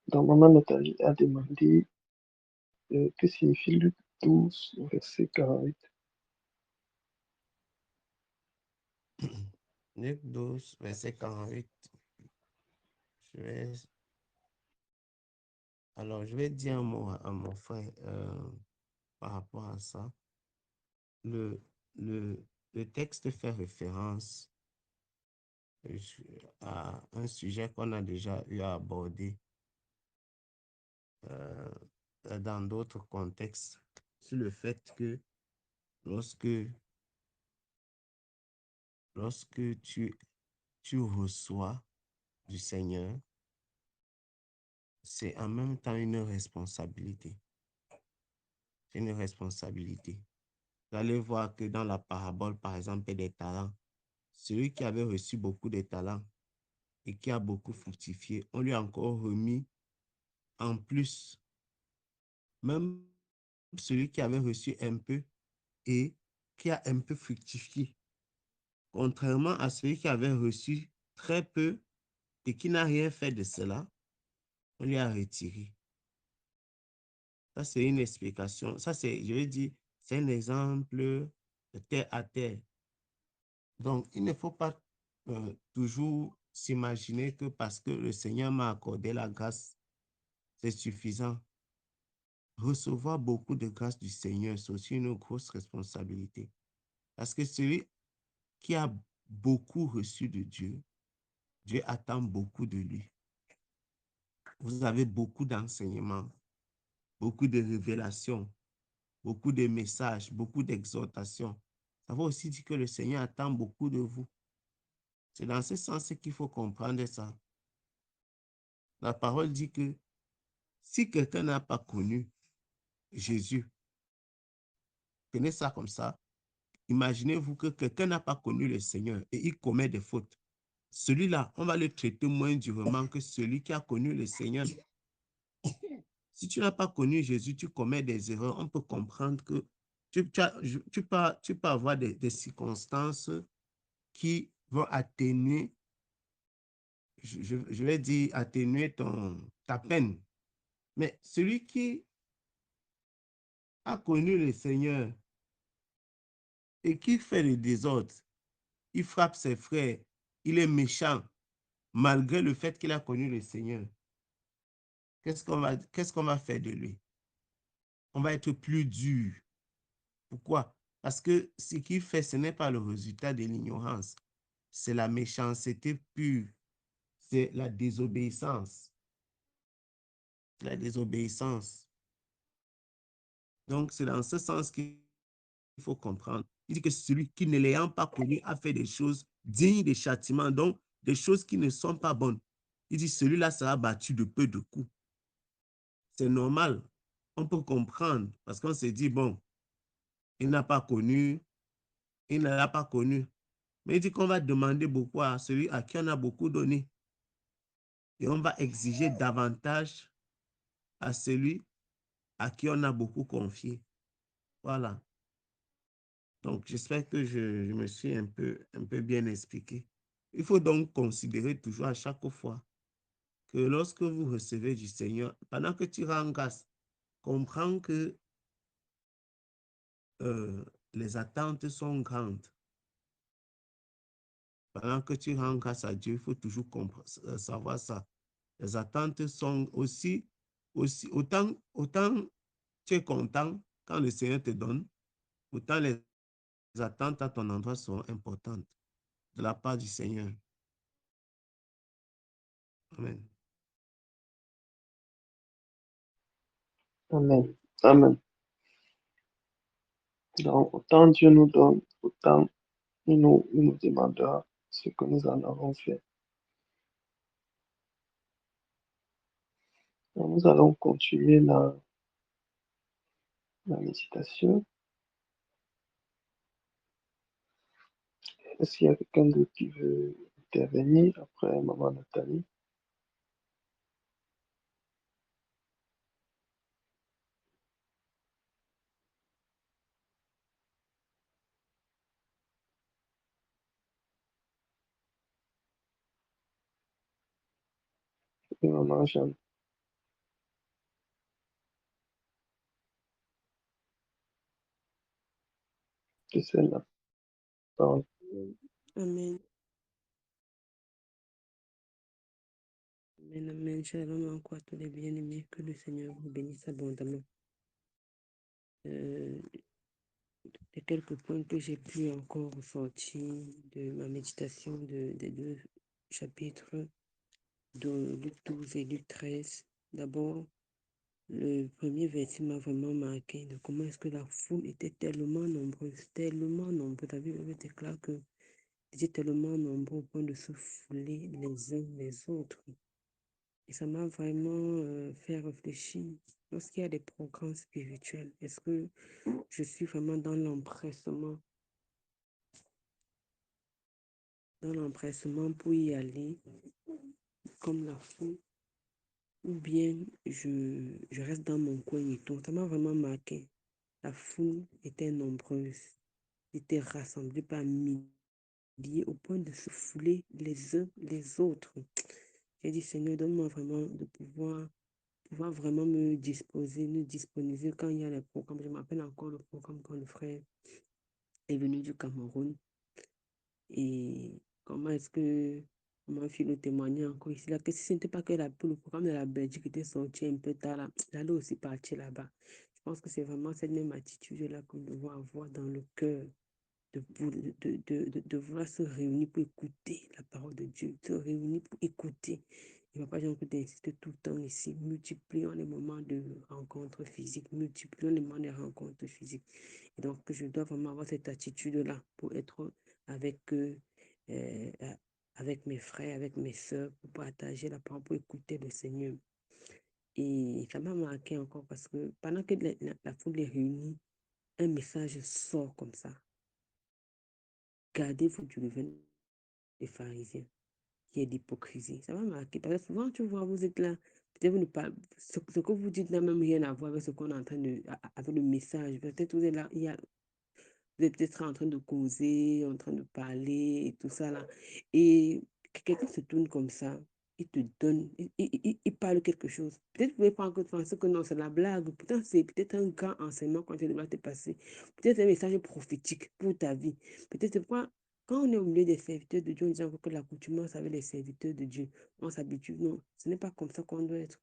Donc, maman Nathalie a demandé que signifie Luc 12, verset 48. Luc 12, verset 48. Alors, je vais dire un mot à mon frère par rapport à ça. Le, le, le texte fait référence à un sujet qu'on a déjà eu à aborder dans d'autres contextes, sur le fait que lorsque tu reçois du Seigneur, c'est en même temps une responsabilité. C'est une responsabilité. Vous allez voir que dans la parabole, par exemple, des talents, celui qui avait reçu beaucoup de talents et qui a beaucoup fructifié, on lui a encore remis en plus. Même celui qui avait reçu un peu et qui a un peu fructifié. Contrairement à celui qui avait reçu très peu et qui n'a rien fait de cela, on lui a retiré. Ça, c'est une explication. Ça, c'est, je veux dire, c'est un exemple de terre à terre. Donc, il ne faut pas toujours s'imaginer que parce que le Seigneur m'a accordé la grâce, c'est suffisant. Recevoir beaucoup de grâce du Seigneur, c'est aussi une grosse responsabilité. Parce que celui qui a beaucoup reçu de Dieu Dieu attend beaucoup de lui. Vous avez beaucoup d'enseignements, beaucoup de révélations, beaucoup de messages, beaucoup d'exhortations. Ça veut aussi dire que le Seigneur attend beaucoup de vous. C'est dans ce sens qu'il faut comprendre ça. La parole dit que si quelqu'un n'a pas connu Jésus, prenez ça comme ça. Imaginez-vous que quelqu'un n'a pas connu le Seigneur et il commet des fautes. Celui-là, on va le traiter moins durement que celui qui a connu le Seigneur. Si tu n'as pas connu Jésus, tu commets des erreurs, on peut comprendre que tu peux avoir des circonstances qui vont atténuer, je vais dire, atténuer ta peine. Mais celui qui a connu le Seigneur et qui fait le désordre, il frappe ses frères, il est méchant, malgré le fait qu'il a connu le Seigneur. Qu'est-ce qu'on va faire de lui? On va être plus dur. Pourquoi? Parce que ce qu'il fait, ce n'est pas le résultat de l'ignorance. C'est la méchanceté pure. C'est la désobéissance. La désobéissance. Donc, c'est dans ce sens qu'il faut comprendre. Il dit que celui qui ne l'ayant pas connu a fait des choses dignes de châtiment, donc des choses qui ne sont pas bonnes. Il dit celui-là sera battu de peu de coups. C'est normal. On peut comprendre parce qu'on se dit, bon, il n'a pas connu, il ne l'a pas connu. Mais il dit qu'on va demander beaucoup à celui à qui on a beaucoup donné. Et on va exiger davantage à celui à qui on a beaucoup confié. Voilà. Donc, j'espère que je me suis un peu bien expliqué. Il faut donc considérer toujours à chaque fois que lorsque vous recevez du Seigneur, pendant que tu rends grâce, comprends que les attentes sont grandes. Pendant que tu rends grâce à Dieu, il faut toujours savoir ça. Les attentes sont aussi autant tu es content quand le Seigneur te donne, autant les attentes à ton endroit sont importantes de la part du Seigneur. Amen. Amen. Amen. Donc, autant Dieu nous donne, autant il nous demandera ce que nous en avons fait. Donc, nous allons continuer la méditation. Est-ce qu'il y a quelqu'un d'autre qui veut intervenir après Maman Nathalie? Et Maman Jeanne. Je sais la parole. Amen. Amen, amen. Shalom encore à tous les bien-aimés. Que le Seigneur vous bénisse abondamment. Les quelques points que j'ai pu encore ressortir de ma méditation des deux chapitres de Luc 12 et Luc 13. D'abord, le premier verset m'a vraiment marqué de comment est-ce que la foule était tellement nombreuse, tellement nombreuse. La Bible déclare que ils étaient tellement nombreux au point de se fouler les uns les autres. Et ça m'a vraiment fait réfléchir. Lorsqu'il y a des programmes spirituels, est-ce que je suis vraiment dans l'empressement pour y aller comme la foule, ou bien je reste dans mon coin et tout. Ça m'a vraiment marqué. La foule était nombreuse, était rassemblée par milliers au point de se fouler les uns les autres. J'ai dit, Seigneur, donne-moi vraiment de pouvoir vraiment me disponibiliser quand il y a les programmes. Je m'appelle encore le programme quand le frère est venu du Cameroun. Et comment est-ce que ma fille nous témoignait encore ici là, que si ce n'était pas que le programme de la Belgique était sorti un peu tard, là, j'allais aussi partir là-bas. Je pense que c'est vraiment cette même attitude-là que nous devons avoir dans le cœur de vouloir se réunir pour écouter la parole de Dieu, se réunir pour écouter. Et Papa Jean-Claude insiste tout le temps ici, multiplions les moments de rencontres physiques, multiplions les moments de rencontres physiques. Et donc, je dois vraiment avoir cette attitude-là pour être avec eux, euh, avec mes frères, avec mes soeurs, pour partager la parole, pour écouter le Seigneur. Et ça m'a marqué encore parce que pendant que la foule est réunie, un message sort comme ça. Gardez-vous du levain des pharisiens, qui est l'hypocrisie. Ça m'a marqué. Parce que souvent, tu vois, vous êtes là, peut-être vous ne parlez, ce que vous dites n'a même rien à voir avec ce qu'on est en train de, avec le message. Peut-être vous êtes là, vous êtes peut-être en train de causer, en train de parler et tout ça là. Et quelqu'un se tourne comme ça, il te donne, il parle quelque chose. Peut-être vous pouvez pas encore penser que non, c'est la blague. Pourtant, c'est peut-être un grand enseignement quand tu dois te passer. Peut-être un message prophétique pour ta vie. Peut-être c'est pourquoi, quand on est au milieu des serviteurs de Dieu, on dit encore que l'accoutumance avec les serviteurs de Dieu, on s'habitue. Non, ce n'est pas comme ça qu'on doit être.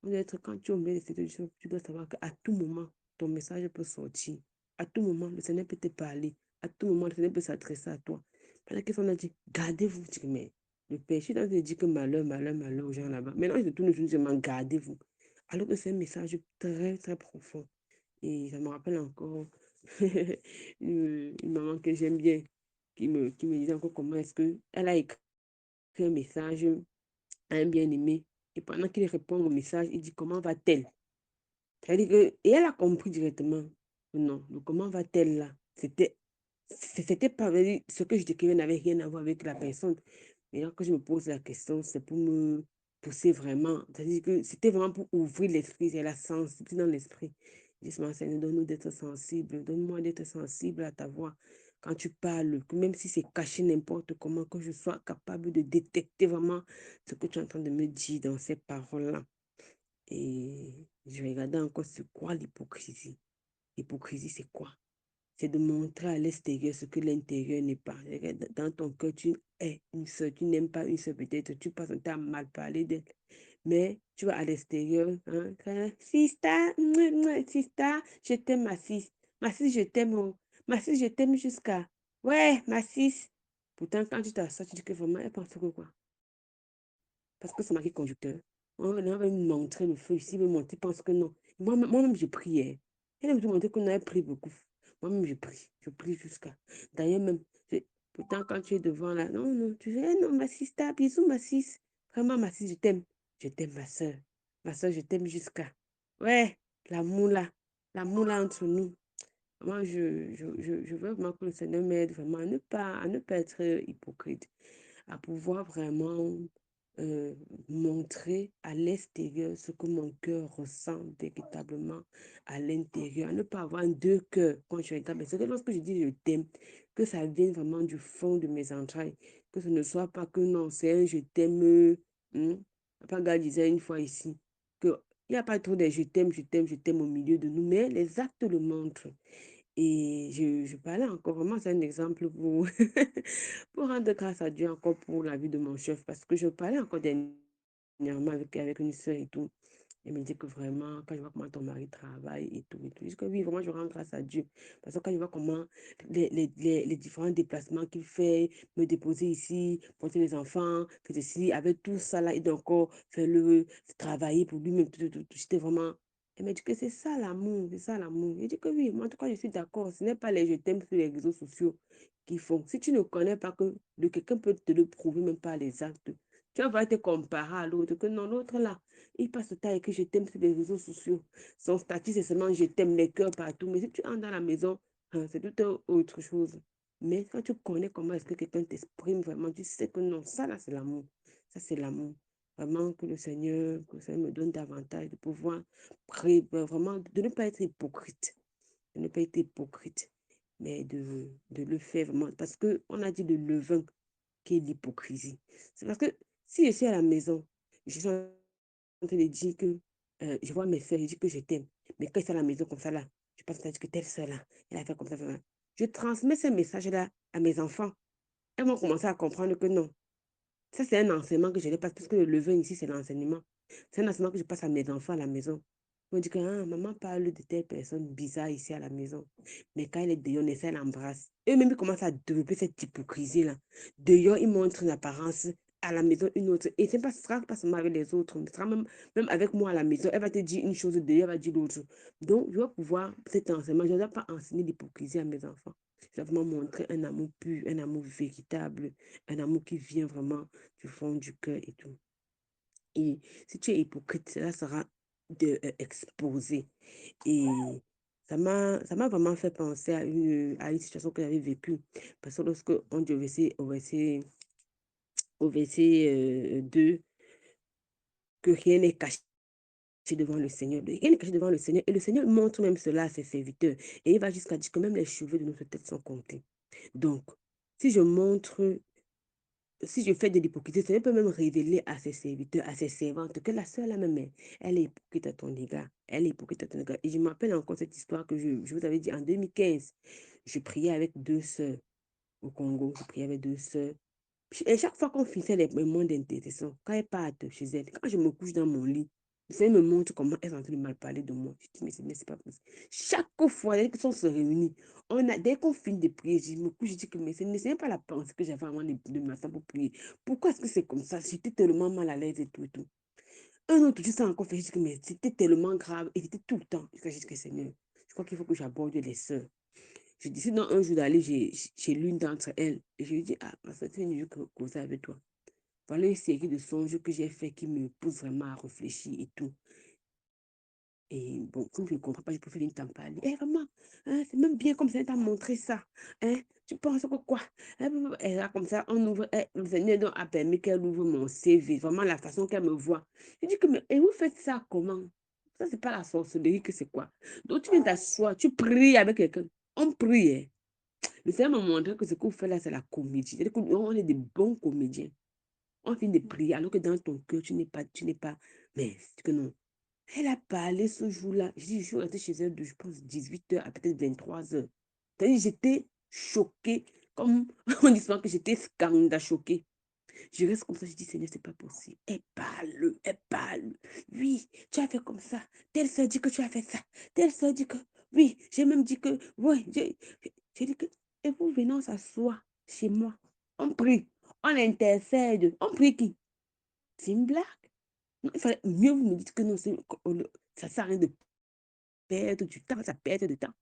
On doit être, quand tu es au milieu des serviteurs de Dieu, tu dois savoir qu'à tout moment, ton message peut sortir. À tout moment, le Seigneur peut te parler. À tout moment, le Seigneur peut s'adresser à toi. Pendant qu'on a dit, gardez-vous. Je dis, mais le péché, dans dit que malheur, malheur, malheur aux gens là-bas. Maintenant, je tourne, je dis, gardez-vous. Alors que c'est un message très, très profond. Et ça me rappelle encore une maman que j'aime bien, qui me disait encore comment est-ce qu'elle a écrit un message à un bien-aimé. Et pendant qu'il répond au message, il dit, comment va-t-elle? C'est-à-dire que, et elle a compris directement. Non, le comment va-t-elle là? C'était pas ce que je décrivais n'avait rien à voir avec la personne. Et là, quand je me pose la question, c'est pour me pousser vraiment. C'est-à-dire que c'était vraiment pour ouvrir l'esprit, c'est la sensibilité dans l'esprit. Je dis, Seigneur, donne-nous d'être sensible, donne-moi d'être sensible à ta voix. Quand tu parles, que même si c'est caché n'importe comment, que je sois capable de détecter vraiment ce que tu es en train de me dire dans ces paroles-là. Et je regardais encore c'est quoi l'hypocrisie. L'hypocrisie, c'est quoi? C'est de montrer à l'extérieur ce que l'intérieur n'est pas. Dans ton cœur, tu es une soeur, tu n'aimes pas une soeur peut-être, tu passes un temps à mal parler d'elle. Mais tu vas à l'extérieur, hein, Sista, sista, je t'aime ma fille. Ma fille, je t'aime. Oh. Ma fille, je t'aime jusqu'à. Ouais, ma fille. Pourtant, quand tu t'assois, tu dis que vraiment, elle pense que quoi? Parce que c'est marqué conducteur. On va me montrer le feu ici, me montrer, pense que non. Moi-même, je priais. Elle me montrer qu'on avait pris beaucoup. Moi-même, je prie jusqu'à. D'ailleurs, même, pourtant, quand tu es devant là, non, non, tu dis, eh non, ma sista, bisous, ma sis. Vraiment, ma sis, je t'aime. Je t'aime, ma soeur. Ma soeur, je t'aime jusqu'à. Ouais, l'amour là entre nous. Moi, je veux vraiment que le Seigneur m'aide vraiment à ne pas être hypocrite, à pouvoir vraiment euh, montrer à l'extérieur ce que mon cœur ressent véritablement à l'intérieur, à ne pas avoir deux cœurs quand je regarde. C'est que lorsque je dis je t'aime, que ça vienne vraiment du fond de mes entrailles, que ce ne soit pas que non, c'est un je t'aime. Papa Gall disait une fois ici que il n'y a pas trop de je t'aime, je t'aime, je t'aime au milieu de nous, mais les actes le montrent. Et je parlais encore, vraiment, c'est un exemple pour, pour rendre grâce à Dieu encore pour la vie de mon chef, parce que je parlais encore dernièrement avec une soeur et tout. Elle me dit que vraiment, quand je vois comment ton mari travaille et tout, et tout, je dis que oui, vraiment, je rends grâce à Dieu. Parce que quand je vois comment les différents déplacements qu'il fait, me déposer ici, porter les enfants, que ceci, avec tout ça là, et donc encore faire le travailler pour lui-même, tout, j'étais vraiment. Elle m'a dit que c'est ça l'amour, c'est ça l'amour. J'ai dit que oui, moi en tout cas, je suis d'accord. Ce n'est pas les je t'aime sur les réseaux sociaux qui font. Si tu ne connais pas que quelqu'un peut te le prouver, même par les actes, tu vas te comparer à l'autre, que non, l'autre là, il passe le temps et que je t'aime sur les réseaux sociaux. Son statut, c'est seulement je t'aime les cœurs partout. Mais si tu entres dans la maison, hein, c'est tout autre chose. Mais quand tu connais comment est-ce que quelqu'un t'exprime vraiment, tu sais que non, ça là, c'est l'amour. Ça, c'est l'amour. Vraiment que le Seigneur me donne davantage de pouvoir vraiment, de ne pas être hypocrite. De ne pas être hypocrite, mais de le faire vraiment. Parce qu'on a dit le levain qui est l'hypocrisie. C'est parce que si je suis à la maison, je suis en train de dire que je vois mes soeurs, je dis que je t'aime. Mais quand je suis à la maison comme ça là, je pense à dire que telle soeur là, elle a fait comme ça, ça. Je transmets ce message-là à mes enfants. Elles vont commencer à comprendre que non. Ça, c'est un enseignement que je les passe, parce que le levain ici, c'est l'enseignement. C'est un enseignement que je passe à mes enfants à la maison. On dit que ah, maman parle de telle personne bizarre ici à la maison. Mais quand elle est dehors, on essaie, elle l'embrasse. Eux-mêmes, ils commencent à développer cette hypocrisie-là. Dehors, ils montrent une apparence, à la maison, une autre. Et c'est pas, ce sera pas seulement avec les autres, ce sera même avec moi à la maison. Elle va te dire une chose, dehors, elle va dire l'autre. Donc, je vais pouvoir, cet enseignement, je ne dois pas enseigner l'hypocrisie à mes enfants. Je dois vraiment montrer un amour pur, un amour véritable, un amour qui vient vraiment du fond du cœur et tout. Et si tu es hypocrite, cela sera exposé. Et ça m'a vraiment fait penser à une situation que j'avais vécue. Parce que lorsque on dit au verset 2, que rien n'est caché devant le Seigneur. Rien n'est caché devant le Seigneur. Et le Seigneur montre même cela à ses serviteurs. Et il va jusqu'à dire que même les cheveux de notre tête sont comptés. Donc, si je montre si je fais de l'hypocrisie, ça peut même révéler à ses serviteurs, à ses servantes, que la sœur là même, elle est hypocrite à ton égard. Elle est hypocrite à ton égard. Et je m'appelle encore cette histoire que je vous avais dit en 2015. Je priais avec deux sœurs au Congo. Je priais avec deux sœurs. Et chaque fois qu'on finissait les moments d'intercession, quand elles partent chez elles, quand je me couche dans mon lit, ça me montre comment elles sont en train de mal parler de moi. Je dis, mais c'est pas possible. Chaque fois, dès qu'on se réunit, dès qu'on finit de prier, je me couche, je dis que mais ce n'est pas la pensée que j'avais avant de m'asseoir pour prier. Pourquoi est-ce que c'est comme ça? J'étais tellement mal à l'aise et tout et tout. Un autre, je sens encore fait, je dis que mais c'était tellement grave et c'était tout le temps. Je dis que Seigneur, je crois qu'il faut que j'aborde les sœurs. Je décide dans un jour d'aller chez l'une d'entre elles. Et je lui dis, ah, ma soeur, tu veux que causer avec toi. Voilà une série de songes que j'ai fait qui me poussent vraiment à réfléchir et tout. Et bon, comme je ne comprends pas, je préfère une t'en parler. Eh, vraiment, hein, c'est même bien comme ça, t'a montré ça. Hein, tu penses que quoi? Et là, comme ça, on ouvre, le Seigneur donc a permis qu'elle ouvre mon CV, vraiment la façon qu'elle me voit. Je dis que, mais et vous faites ça comment? Ça, c'est pas la sorcellerie que c'est quoi? Donc, tu viens t'asseoir, tu pries avec quelqu'un. On prie, hein. Le Seigneur m'a montré que ce qu'on fait là, c'est la comédie. C'est-à-dire qu'on est des bons comédiens. On finit de prier alors que dans ton cœur, tu n'es pas, mais c'est que non. Elle a parlé ce jour-là. Je dis, je suis restée chez elle de, je pense, 18 heures à peut-être 23 heures. C'est-à-dire, j'étais choquée, comme on dit souvent que j'étais scandale choquée. Je reste comme ça, je dis, Seigneur, c'est pas possible. Elle parle, elle parle. Oui, tu as fait comme ça. Telle soeur dit que tu as fait ça. Telle soeur dit que, oui, j'ai même dit que, oui, j'ai dit que, et vous venez s'asseoir chez moi. On prie, on intercède. On prie qui? C'est une blague. Non, il fallait mieux vous me dites que non, ça sert à rien de perdre du temps, ça perd de temps.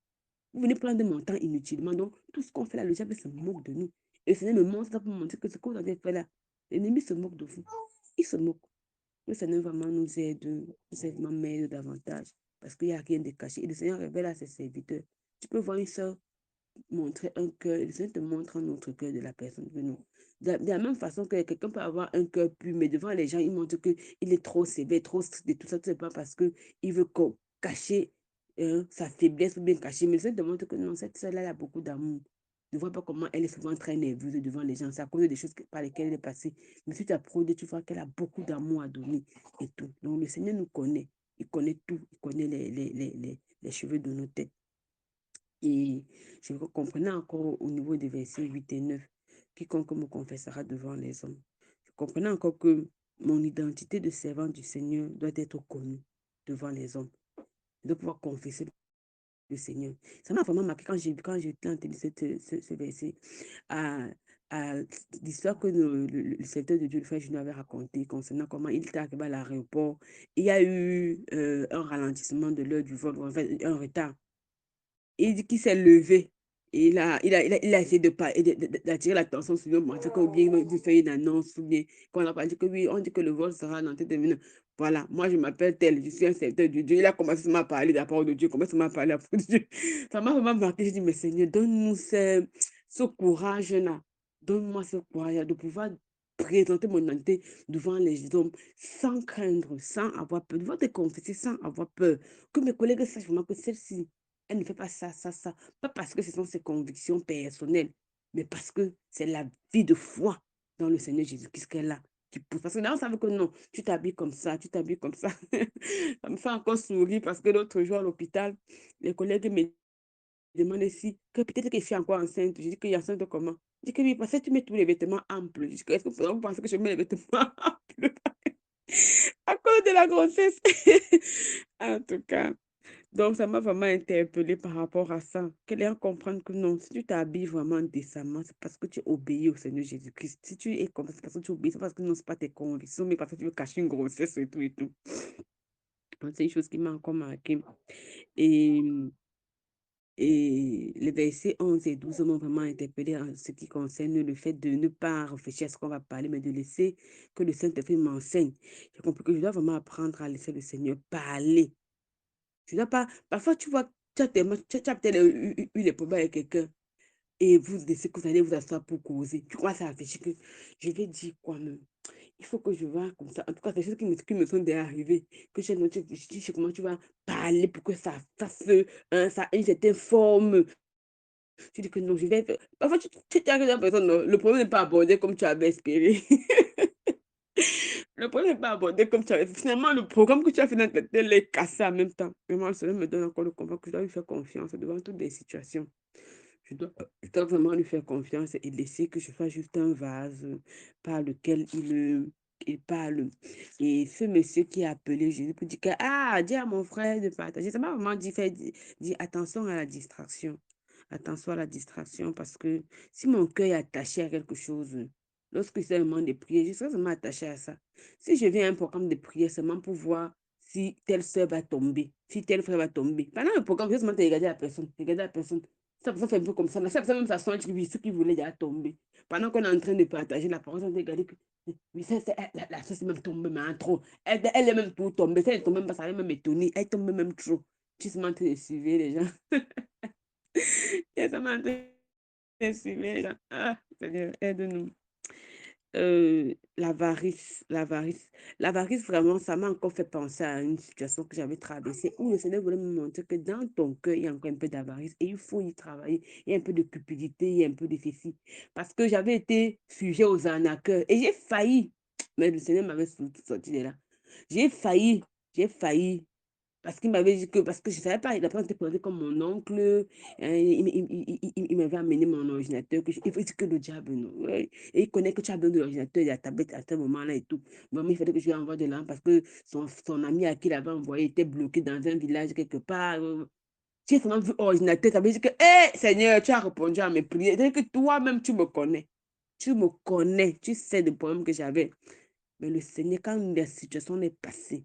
Vous venez prendre mon temps inutilement. Donc, tout ce qu'on fait là, le diable se moque de nous. Et le Seigneur me montre ça pour me montrer que ce que vous avez fait là, l'ennemi se moque de vous. Il se moque. Le Seigneur vraiment nous aide vraiment m'aide davantage. Parce qu'il n'y a rien de caché. Et le Seigneur révèle à ses serviteurs. Tu peux voir une soeur montrer un cœur, le Seigneur te montre un autre cœur de la personne que nous. De la même façon que quelqu'un peut avoir un cœur pur, mais devant les gens, il montre qu'il est trop sévère, trop strict, et tout ça, c'est pas parce qu'il veut cacher sa faiblesse ou bien cacher. Mais le Seigneur te montre que non, cette soeur-là, elle a beaucoup d'amour. Ne vois pas comment elle est souvent très nerveuse devant les gens. C'est à cause des choses par lesquelles elle est passée. Mais si tu approches, tu vois qu'elle a beaucoup d'amour à donner et tout. Donc le Seigneur nous connaît. Il connaît tout. Il connaît les cheveux de nos têtes. Et je comprenais encore au niveau des versets 8 et 9, quiconque me confessera devant les hommes. Je comprenais encore que mon identité de servant du Seigneur doit être connue devant les hommes. Je dois pouvoir confesser le Seigneur. Ça m'a vraiment marqué quand j'ai entendu ce verset. À, à l'histoire que le serviteur de Dieu, le frère Junior, avait raconté concernant comment il était arrivé à l'aéroport. Il y a eu un ralentissement de l'heure du vol, en fait, un retard. Il dit qu'il s'est levé. Et il a essayé d'attirer l'attention sur le marché, ou bien de faire une annonce, ou bien qu'on a pas dit que oui, on dit que le vol sera dans de minutes. Voilà, moi je m'appelle tel, je suis un serviteur de Dieu. Il a commencé à parler de la parole de Dieu, commencé à parler à propos de Dieu. Ça m'a vraiment marqué. Je dis, mais Seigneur, donne-nous ce courage-là. Donne-moi ce courage de pouvoir présenter mon identité devant les hommes sans craindre, sans avoir peur, devoir te confesser sans avoir peur. Que mes collègues sachent vraiment que celle-ci, elle ne fait pas ça, ça, ça. Pas parce que ce sont ses convictions personnelles, mais parce que c'est la vie de foi dans le Seigneur Jésus-Christ qu'elle a. Qui pousse. Parce que là, on savait que non, tu t'habilles comme ça, tu t'habilles comme ça. Ça me fait encore sourire parce que l'autre jour à l'hôpital, les collègues me demandent si, que peut-être que je suis encore enceinte. Je dis qu'il est enceinte comment? Je dis que oui, parce que tu mets tous les vêtements amples. Je dis que est-ce que vous pensez que je mets les vêtements amples? à cause de la grossesse. En tout cas, donc ça m'a vraiment interpellée par rapport à ça. Qu'elle ait à comprendre que non, si tu t'habilles vraiment décemment, c'est parce que tu obéis au Seigneur Jésus-Christ. Si tu es comme ça, c'est parce que tu obéis, c'est parce que non, c'est pas tes convictions, mais parce que tu veux cacher une grossesse et tout et tout. Donc, c'est une chose qui m'a encore marqué. Et les versets 11 et 12 m'ont vraiment interpellé en ce qui concerne le fait de ne pas réfléchir à ce qu'on va parler, mais de laisser que le Saint-Esprit m'enseigne. J'ai compris que je dois vraiment apprendre à laisser le Seigneur parler. Je dois pas. Parfois, tu vois, tu as peut-être eu les problèmes avec quelqu'un et vous décidez que vous allez vous asseoir pour causer. Tu commences à réfléchir que je vais dire quoi même. Il faut que je vois comme ça. En tout cas, c'est des choses qui me sont déjà arrivées. Que je dis comment tu vas parler pour que ça fasse ça, une certaine forme. Tu dis que non, je vais faire. Parfois, tu arrives à la personne, non, le problème n'est pas abordé comme tu avais espéré. Le problème n'est pas abordé comme tu avais. Finalement, le programme que tu as fait dans ta tête est cassé en même temps. Vraiment, cela me donne encore le convaincre que je dois lui faire confiance devant toutes les situations. Je dois vraiment lui faire confiance et laisser que je sois juste un vase par lequel il parle. Et ce monsieur qui a appelé Jésus pour dire que, ah, dis à mon frère de partager. Ça m'a vraiment dit attention à la distraction. Attention à la distraction parce que si mon cœur est attaché à quelque chose, lorsque c'est un moment de prière, je serai vraiment attaché à ça. Si je viens à un programme de prière seulement pour voir si telle soeur va tomber, si tel frère va tomber, pendant le programme, je vais seulement te regarder la personne, regarder la personne. Ça fait un peu comme ça. Ça fait même façon, ce qui voulait déjà tomber. Pendant qu'on est en train de partager la parole, on a regardé que oui, la soeur c'est même tombée, mais en trop. Elle est même tout tombée. Ça, elle tombe même pas, ça allait même étonner. Elle tombe même trop. Tu se montres de suivre les gens. Et ça m'a de suivre les gens. Ah, Seigneur, aide-nous. L'avarice, l'avarice. L'avarice, vraiment, ça m'a encore fait penser à une situation que j'avais traversée où le Seigneur voulait me montrer que dans ton cœur, il y a encore un peu d'avarice et il faut y travailler. Il y a un peu de cupidité, il y a un peu de ceci. Parce que j'avais été sujet aux arnaqueurs et j'ai failli. Mais le Seigneur m'avait sorti de là. J'ai failli, j'ai failli parce qu'il m'avait dit que, parce que je ne savais pas, il n'a pas été présenté comme mon oncle. Il m'avait amené mon ordinateur. Il faut dire que le diable, non. Ouais. Et il connaît que tu as besoin de l'ordinateur et de la tablette à ce moment-là et tout. Vraiment, il fallait que je lui envoie de l'argent parce que son ami à qui il avait envoyé était bloqué dans un village quelque part. J'ai seulement vu ordinateur. Ça veut dire que, hé, Seigneur, tu as répondu à mes prières. C'est-à-dire que toi-même, tu me connais. Tu me connais. Tu sais le problème que j'avais. Mais le Seigneur, quand la situation est passée,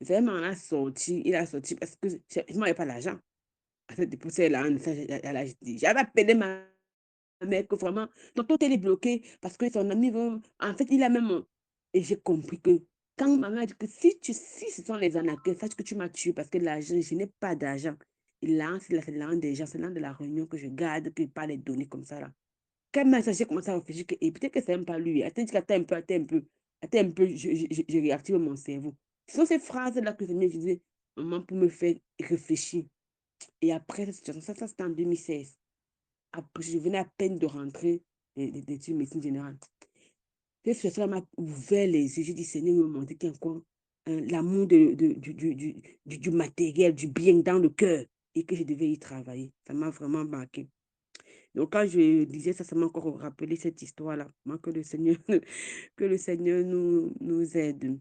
vraiment, il a sorti parce que je n'avais pas l'argent. À cette dépense-là, j'avais appelé ma mère que vraiment, tonton est bloqué parce que son ami, en fait, il a même. Et j'ai compris que quand ma mère a dit que si ce sont les arnaqueurs, sache que tu m'as tué parce que l'argent, je n'ai pas d'argent. Il lance, c'est l'argent des gens, c'est l'argent de la réunion que je garde, que pas les donner comme ça là. Quand ma j'ai commencé à réfléchir que, et peut-être que c'est même pas lui. Attends, attends un peu, je réactive mon cerveau. Ce sont ces phrases-là que je me disais, maman, pour me faire réfléchir. Et après cette situation, ça c'était en 2016. Après, je venais à peine de rentrer d'études médecine générale. Cette situation m'a ouvert les yeux. J'ai dit, Seigneur, me montrer qu'il y a encore l'amour du matériel, du bien dans le cœur et que je devais y travailler. Ça m'a vraiment marqué. Donc, quand je disais ça, ça m'a encore rappelé cette histoire-là. Moi, que le Seigneur, que le Seigneur nous aide.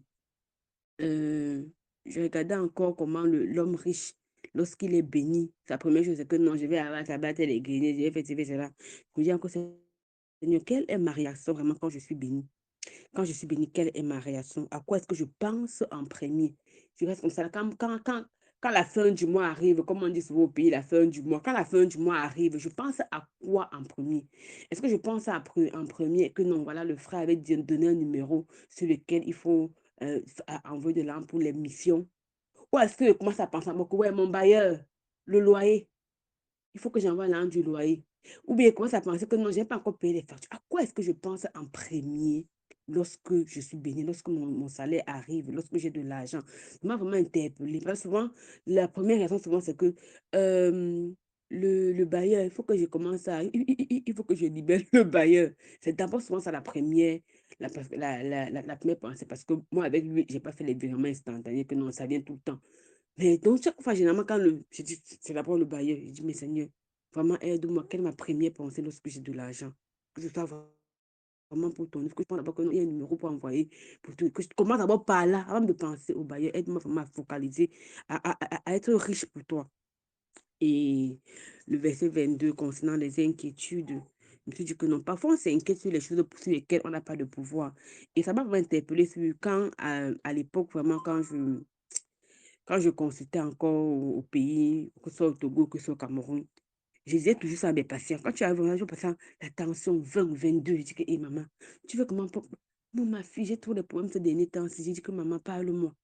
Euh, je regardais encore comment l'homme riche, lorsqu'il est béni, sa première chose, c'est que non, je vais avoir tabac et les greniers, je vais faire ci, faire cela. Je me dis encore, Seigneur, quelle est ma réaction vraiment quand je suis béni? Quand je suis béni, quelle est ma réaction? À quoi est-ce que je pense en premier? Je reste comme ça. Quand la fin du mois arrive, comme on dit souvent au pays, la fin du mois, quand la fin du mois arrive, je pense à quoi en premier? Est-ce que je pense en premier que non, voilà, le frère avait donné un numéro sur lequel il faut envoyer de l'argent pour les missions? Ou est-ce que je commence à penser à moi que, ouais, mon bailleur, le loyer, il faut que j'envoie l'argent du loyer. Ou bien, je commence à penser que non, je n'ai pas encore payé les factures. À quoi est-ce que je pense en premier lorsque je suis bénie, lorsque mon salaire arrive, lorsque j'ai de l'argent? Ça m'a vraiment interpellée. Parce que souvent, la première raison, souvent, c'est que le bailleur, il faut que je commence à. Il faut que je libère le bailleur. C'est d'abord souvent ça la première pensée. Parce que moi, avec lui, je n'ai pas fait les virements instantanés, que non, ça vient tout le temps. Mais donc, chaque fois, généralement, je dis, c'est d'abord le bailleur. Je dis, mais Seigneur, vraiment, aide-moi. Quelle est ma première pensée lorsque j'ai de l'argent? Que ce soit vraiment pour ton livre, que je pense d'abord qu'il y a un numéro pour envoyer, pour tout, que je commence d'abord par là, avant de penser au bailleur. Aide-moi vraiment à focaliser, à être riche pour toi. Et le verset 22 concernant les inquiétudes, je me suis dit que non, parfois on s'inquiète sur les choses sur lesquelles on n'a pas de pouvoir. Et ça m'a vraiment interpellée sur quand, à l'époque, vraiment, quand je consultais encore au pays, que ce soit au Togo, que ce soit au Cameroun, je disais toujours ça à mes patients. Quand tu arrives, un jour patient, la tension 20 ou 22, je dis que, hé maman, tu veux comment, moi, ma fille, j'ai trop de problèmes ces derniers temps. J'ai dit que maman, parle-moi.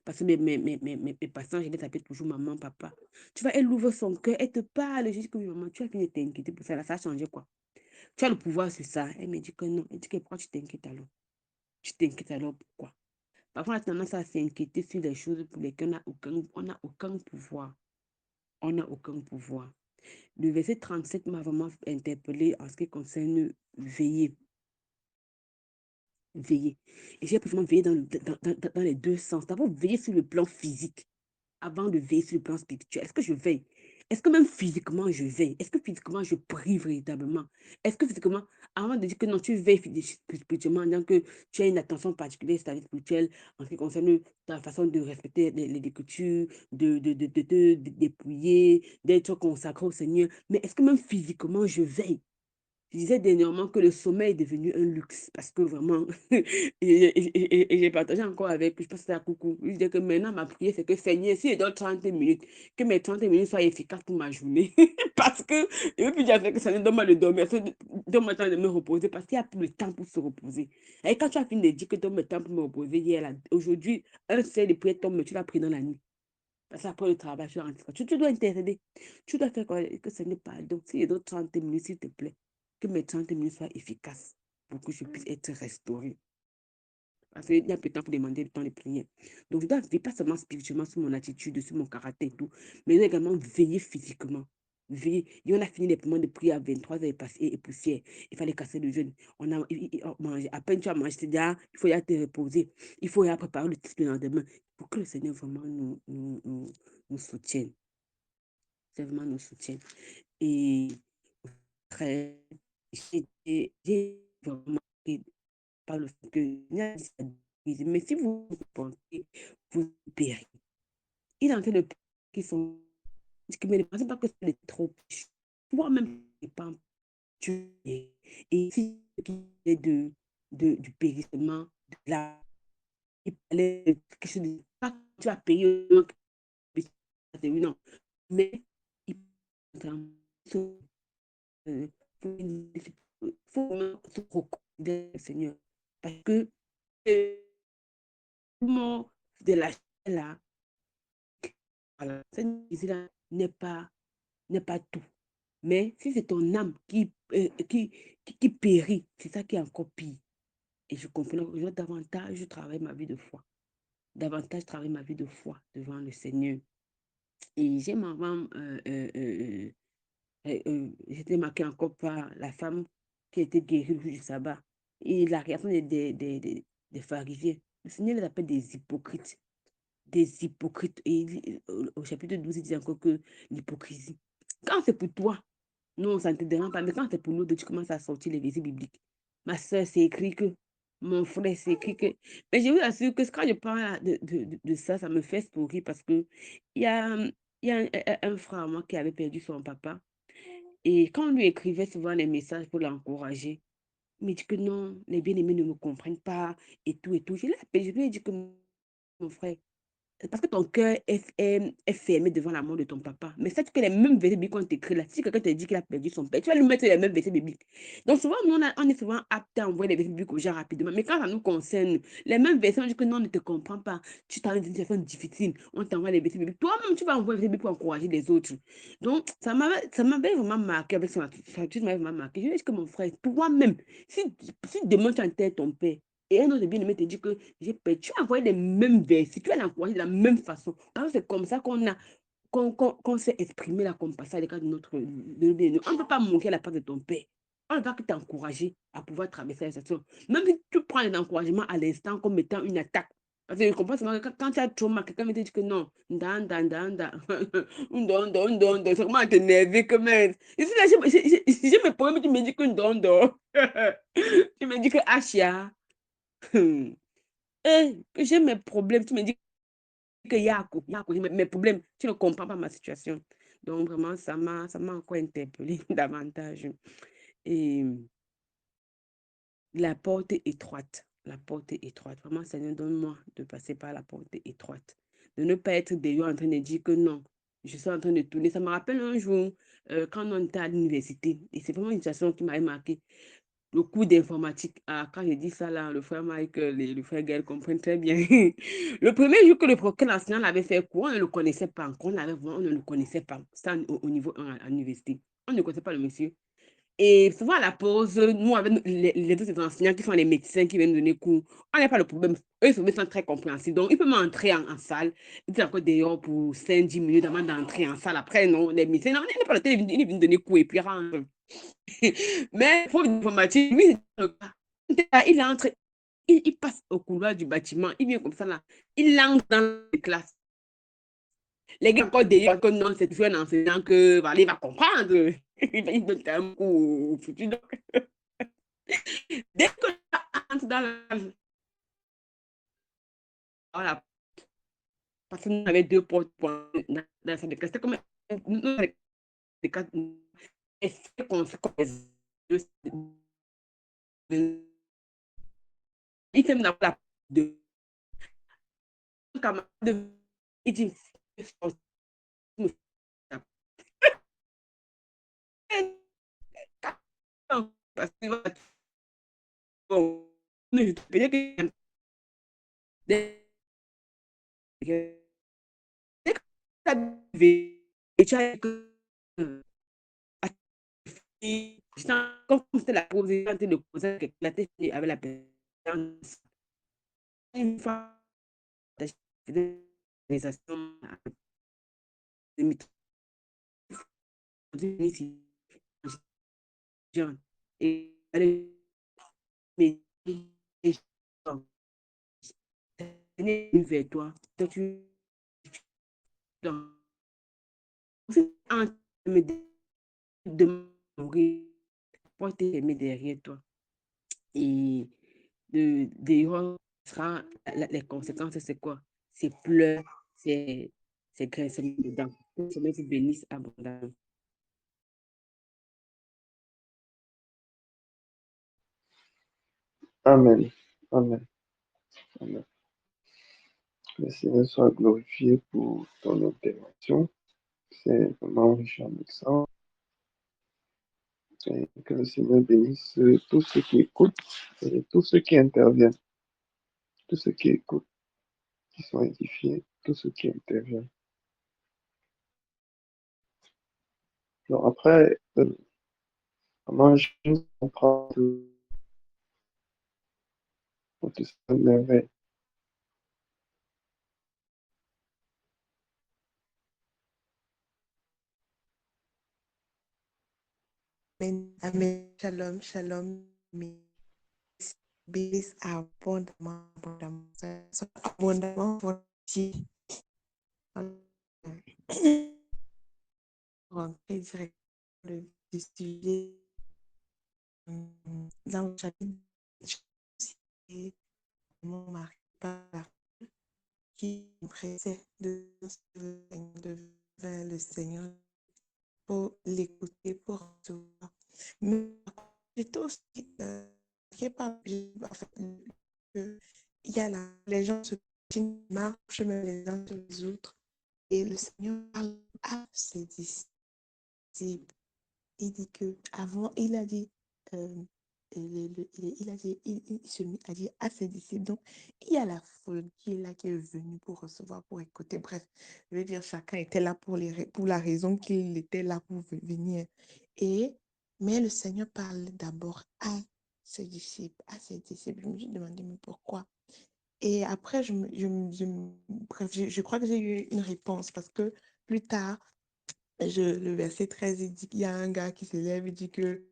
Parce que mes patients, je les appelle toujours maman, papa. Tu vois, elle ouvre son cœur, elle te parle. Je dis que oui, maman, tu as fini de t'inquiéter pour ça. Là, ça a changé quoi? Tu as le pouvoir sur ça. Elle me dit que non. Elle dit que pourquoi tu t'inquiètes alors? Tu t'inquiètes alors pourquoi? Parfois, on a tendance à s'inquiéter sur des choses pour lesquelles on n'a aucun pouvoir. On n'a aucun pouvoir. Le verset 37 m'a vraiment interpellée en ce qui concerne veiller. Veiller. Et j'ai vraiment veillé dans les deux sens. D'abord, veiller sur le plan physique avant de veiller sur le plan spirituel. Est-ce que je veille? Est-ce que même physiquement, je veille? Est-ce que physiquement, je prie véritablement? Est-ce que physiquement, avant de dire que non, tu veilles spirituellement, donc que tu as une attention particulière à ta vie spirituelle en ce qui concerne ta façon de respecter les Écritures, de te dépouiller, d'être consacré au Seigneur. Mais est-ce que même physiquement, je veille? Je disais dernièrement que le sommeil est devenu un luxe parce que vraiment, et j'ai partagé encore avec, je pense que c'était à Coucou, je disais que maintenant ma prière c'est que Seigneur, si je donne 30 minutes, que mes 30 minutes soient efficaces pour ma journée. Parce que je ne veux plus dire avec que Seigneur, donne-moi le dormir, donne-moi le temps de me reposer parce qu'il n'y a plus le temps pour se reposer. Et quand tu as fini de dire que donne-moi le temps pour me reposer, hier, là, aujourd'hui, un seul de prière tombe, mais tu l'as pris dans la nuit. Parce qu'après le travail, tu dois intercéder. Tu dois faire quoi? Que ce n'est pas. Donc, si je donne 30 minutes, s'il te plaît, que mes 30 minutes soient efficaces pour que je puisse être restaurée. Parce qu'il y a peu de temps pour demander le temps de prière. Donc, je dois veiller pas seulement spirituellement sur mon attitude, sur mon caractère et tout, mais je dois également veiller physiquement. Veiller. Et on a fini les moments de prière à 23 heures et poussière. Il fallait casser le jeûne. On a mangé. À peine tu as mangé, déjà, il faut y aller te reposer. Il faut y aller préparer le titre le lendemain. Pour que le Seigneur vraiment nous soutienne. C'est vraiment nous soutienne. Et très, j'ai vraiment pris par le fait que mais si vous pensez, vous pérez. Il est en train de qui sont mais ne pensez pas que c'est trop toi-même pas tu et si est du périssement de la il parlait de quelque chose de pas tu vas payer non mais il faut vraiment se recommander au Seigneur parce que le moment de la là voilà, là n'est pas tout. Mais si c'est ton âme qui périt, c'est ça qui est encore pire. Et je comprends que je dois davantage travailler ma vie de foi. Davantage travailler ma vie de foi devant le Seigneur. Et j'ai maman, j'étais marquée encore par la femme qui était guérie le jour du sabbat. Et la réaction des pharisiens. Le Seigneur les appelle des hypocrites. Des hypocrites. Et au chapitre 12, il dit encore que l'hypocrisie. Quand c'est pour toi, non, ça ne te dérange pas. Mais quand c'est pour nous, tu commences à sortir les versets bibliques. Ma soeur, c'est écrit que. Mon frère, c'est écrit que. Mais je vous assure que quand je parle de ça, ça me fait sourire parce que il y a, il y a un frère à moi qui avait perdu son papa. Et quand on lui écrivait souvent les messages pour l'encourager, il me dit que non, les bien-aimés ne me comprennent pas et tout et tout. Je l'ai appelé, je lui ai dit que mon frère, c'est parce que ton cœur est fermé devant la mort de ton papa. Mais sache que les mêmes versets bibliques qu'on t'écrit là, si quelqu'un te dit qu'il a perdu son père, tu vas lui mettre les mêmes versets bibliques. Donc souvent, nous, on est souvent apte à envoyer les versets bibliques aux gens rapidement. Mais quand ça nous concerne, les mêmes versets, on dit que non, on ne te comprend pas. Tu t'en dans une situation difficile. On t'envoie les versets bibliques. Toi-même, tu vas envoyer les versets bibliques pour encourager les autres. Donc, ça m'avait vraiment marqué avec son attitude, m'avait vraiment marqué. Je lui ai dit que mon frère, toi-même, si demain tu enterres ton père, et un autre bien-aimé te dit que j'ai peur. Tu as envoyé les mêmes versets, tu as l'encouragé de la même façon. Parce que c'est comme ça qu'on s'est exprimé la compassion à l'égard de notre bien-aimé. On ne peut pas manquer la part de ton père. On ne peut pas que t'encourager à pouvoir traverser la situation. Même si tu prends les encouragements à l'instant comme étant une attaque, Parce que je comprends seulement que quand tu as trop mal, quelqu'un vient te dire que non, nda, c'est vraiment à t'énerver que même. Ici, là, j'ai mes problèmes, tu me dis que ndo. Tu me dis que achia. Que j'ai mes problèmes, tu me dis que yako, j'ai mes problèmes, tu ne comprends pas ma situation. Donc, vraiment, ça m'a encore interpellé davantage. Et la porte est étroite. La porte est étroite. Vraiment, Seigneur, donne-moi de passer par la porte étroite. De ne pas être d'ailleurs en train de dire que non. Je suis en train de tourner. Ça me rappelle un jour, quand on était à l'université. Et c'est vraiment une situation qui m'avait marqué. Le cours d'informatique. Ah, quand j'ai dit ça, là, le frère Mike, le frère Gaël comprennent très bien. Le premier jour que le procureur national avait fait cours, on ne le connaissait pas encore. On ne le connaissait pas. C'était au niveau 1 à l'université. On ne connaissait pas le monsieur. Et souvent à la pause, nous, avec les autres enseignants qui sont les médecins qui viennent donner cours, on n'a pas le problème. Eux, ils sont très compréhensifs. Donc, ils peuvent entrer en salle. Ils sont encore dehors pour 5-10 minutes avant d'entrer en salle. Après, non, les médecins, non, ils n'ont pas le temps, ils viennent donner cours et puis rentrent. Mais le prof d'informatique, lui, il entre, il passe au couloir du bâtiment, il vient comme ça là, il entre dans les classes. Les gars encore derrière que non, c'est toujours un enseignant que voilà, il va comprendre. Il donne un coup au futur. Donc, dès que entre voilà, parce qu'on avait deux portes dans la salle de classe, c'était comme des classes, et c'est qu'on se connaît. Il fait d'avoir la de camarade, il dit, parce que bon, je te dire que dès que tu as et tu as que comme c'était la pause, en train de poser la tête avec la personne. Une fois, des organisations et aller vers toi. Toi, tu de mourir, pour t'aimer derrière toi. Et sera, les conséquences, c'est quoi? C'est pleurs, c'est grincement de dents. Que le Seigneur vous bénisse abondamment. Amen. Amen. Amen. Que le Seigneur soit glorifié pour ton intervention. C'est vraiment enrichissant. Et que le Seigneur bénisse tous ceux qui écoutent et tous ceux qui interviennent. Tous ceux qui écoutent, qui sont édifiés, tous ceux qui interviennent. Donc après, comment je comprends tout ça merveille. Amen. Amen. Shalom, shalom. Bénisse abondamment, abondamment. Abondamment volontiers. Rentrer directement du sujet dans le chapitre mon mari par qui pressait de vers le Seigneur pour l'écouter, pour recevoir. Mais j'étais aussi marquée par en fait, il y a là, les gens qui marchent même les uns sur les autres et le Seigneur parle à ses disciples. Il dit que avant, il a dit, il a dit, il se mit à dire à ses disciples. Donc, il y a la foule qui est là, qui est venue pour recevoir, pour écouter. Bref, je veux dire, chacun était là pour la raison qu'il était là pour venir. Mais le Seigneur parle d'abord à ses disciples, à ses disciples. Je me suis demandé, mais pourquoi? Et après, bref, je crois que j'ai eu une réponse parce que plus tard, le verset 13, il dit qu'il y a un gars qui se lève et dit que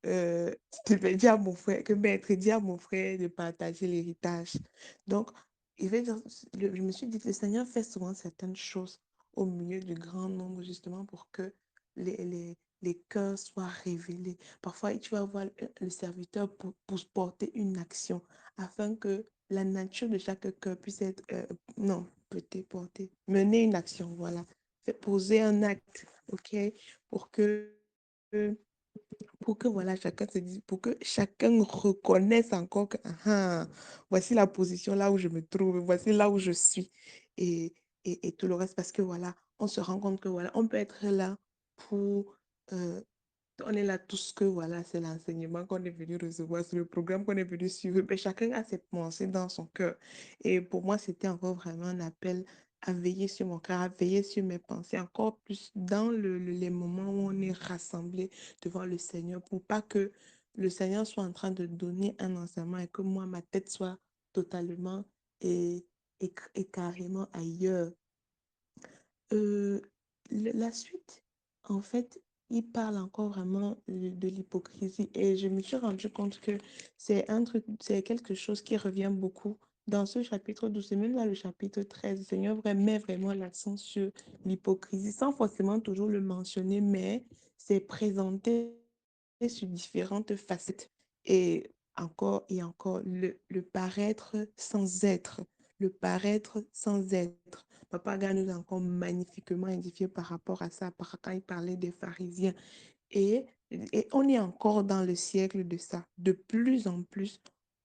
je vais dire à mon frère, que maître dit à mon frère de partager l'héritage. Donc, je vais dire, je me suis dit, le Seigneur fait souvent certaines choses au milieu du grand nombre, justement pour que les cœurs soient révélés. Parfois, tu vas voir le serviteur pour porter une action afin que la nature de chaque cœur puisse être, non, peut-être porter, mener une action, voilà. Poser un acte, OK, pour que voilà, chacun se dise, pour que chacun reconnaisse encore que voici la position là où je me trouve, voici là où je suis et, et tout le reste parce que voilà, on se rend compte que voilà, on peut être là pour euh, on est là tous que voilà, c'est l'enseignement qu'on est venu recevoir, c'est le programme qu'on est venu suivre. Mais chacun a ses pensées dans son cœur. Et pour moi, c'était encore vraiment un appel à veiller sur mon cœur, à veiller sur mes pensées, encore plus dans les moments où on est rassemblés devant le Seigneur, pour pas que le Seigneur soit en train de donner un enseignement et que moi, ma tête soit totalement et, et carrément ailleurs. Euh, la suite, en fait, il parle encore vraiment de l'hypocrisie et je me suis rendu compte que c'est un truc, c'est quelque chose qui revient beaucoup dans ce chapitre 12 et même dans le chapitre 13. Le Seigneur met vraiment l'accent sur l'hypocrisie sans forcément toujours le mentionner, mais c'est présenté sur différentes facettes et encore le paraître sans être, le paraître sans être. Papa Gars nous a encore magnifiquement édifié par rapport à ça, quand il parlait des pharisiens. Et on est encore dans le siècle de ça. De plus en plus,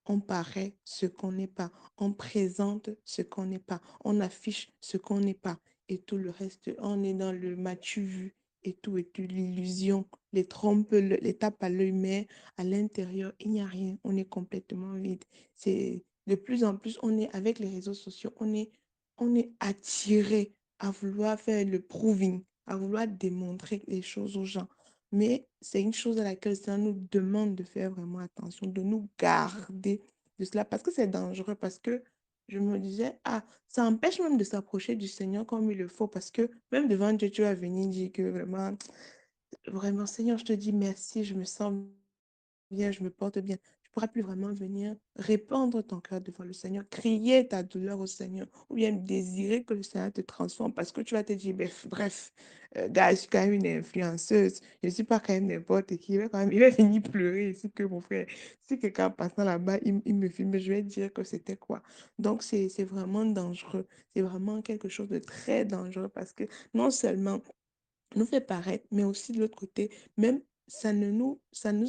on paraît ce qu'on n'est pas. On présente ce qu'on n'est pas. On affiche ce qu'on n'est pas. Et tout le reste, on est dans le m'as-tu vu et tout, l'illusion, les trompes, les tapes à l'œil, mais à l'intérieur, il n'y a rien. On est complètement vide. C'est de plus en plus, on est avec les réseaux sociaux, on est attiré à vouloir faire le proving, à vouloir démontrer les choses aux gens. Mais c'est une chose à laquelle ça nous demande de faire vraiment attention, de nous garder de cela, parce que c'est dangereux, parce que je me disais, ça empêche même de s'approcher du Seigneur comme il le faut, parce que même devant Dieu, tu vas venir dire que vraiment, vraiment, Seigneur, je te dis merci, je me sens bien, je me porte bien. Tu ne pourras plus vraiment venir répandre ton cœur devant le Seigneur, crier ta douleur au Seigneur, ou bien désirer que le Seigneur te transforme parce que tu vas te dire, bref, gars, je suis quand même une influenceuse, je ne suis pas quand même n'importe qui, il va venir pleurer ici que mon frère. Si quelqu'un passant là-bas, il me filme, je vais dire que c'était quoi. Donc, c'est vraiment dangereux. C'est vraiment quelque chose de très dangereux parce que non seulement nous fait paraître, mais aussi de l'autre côté, même ça nous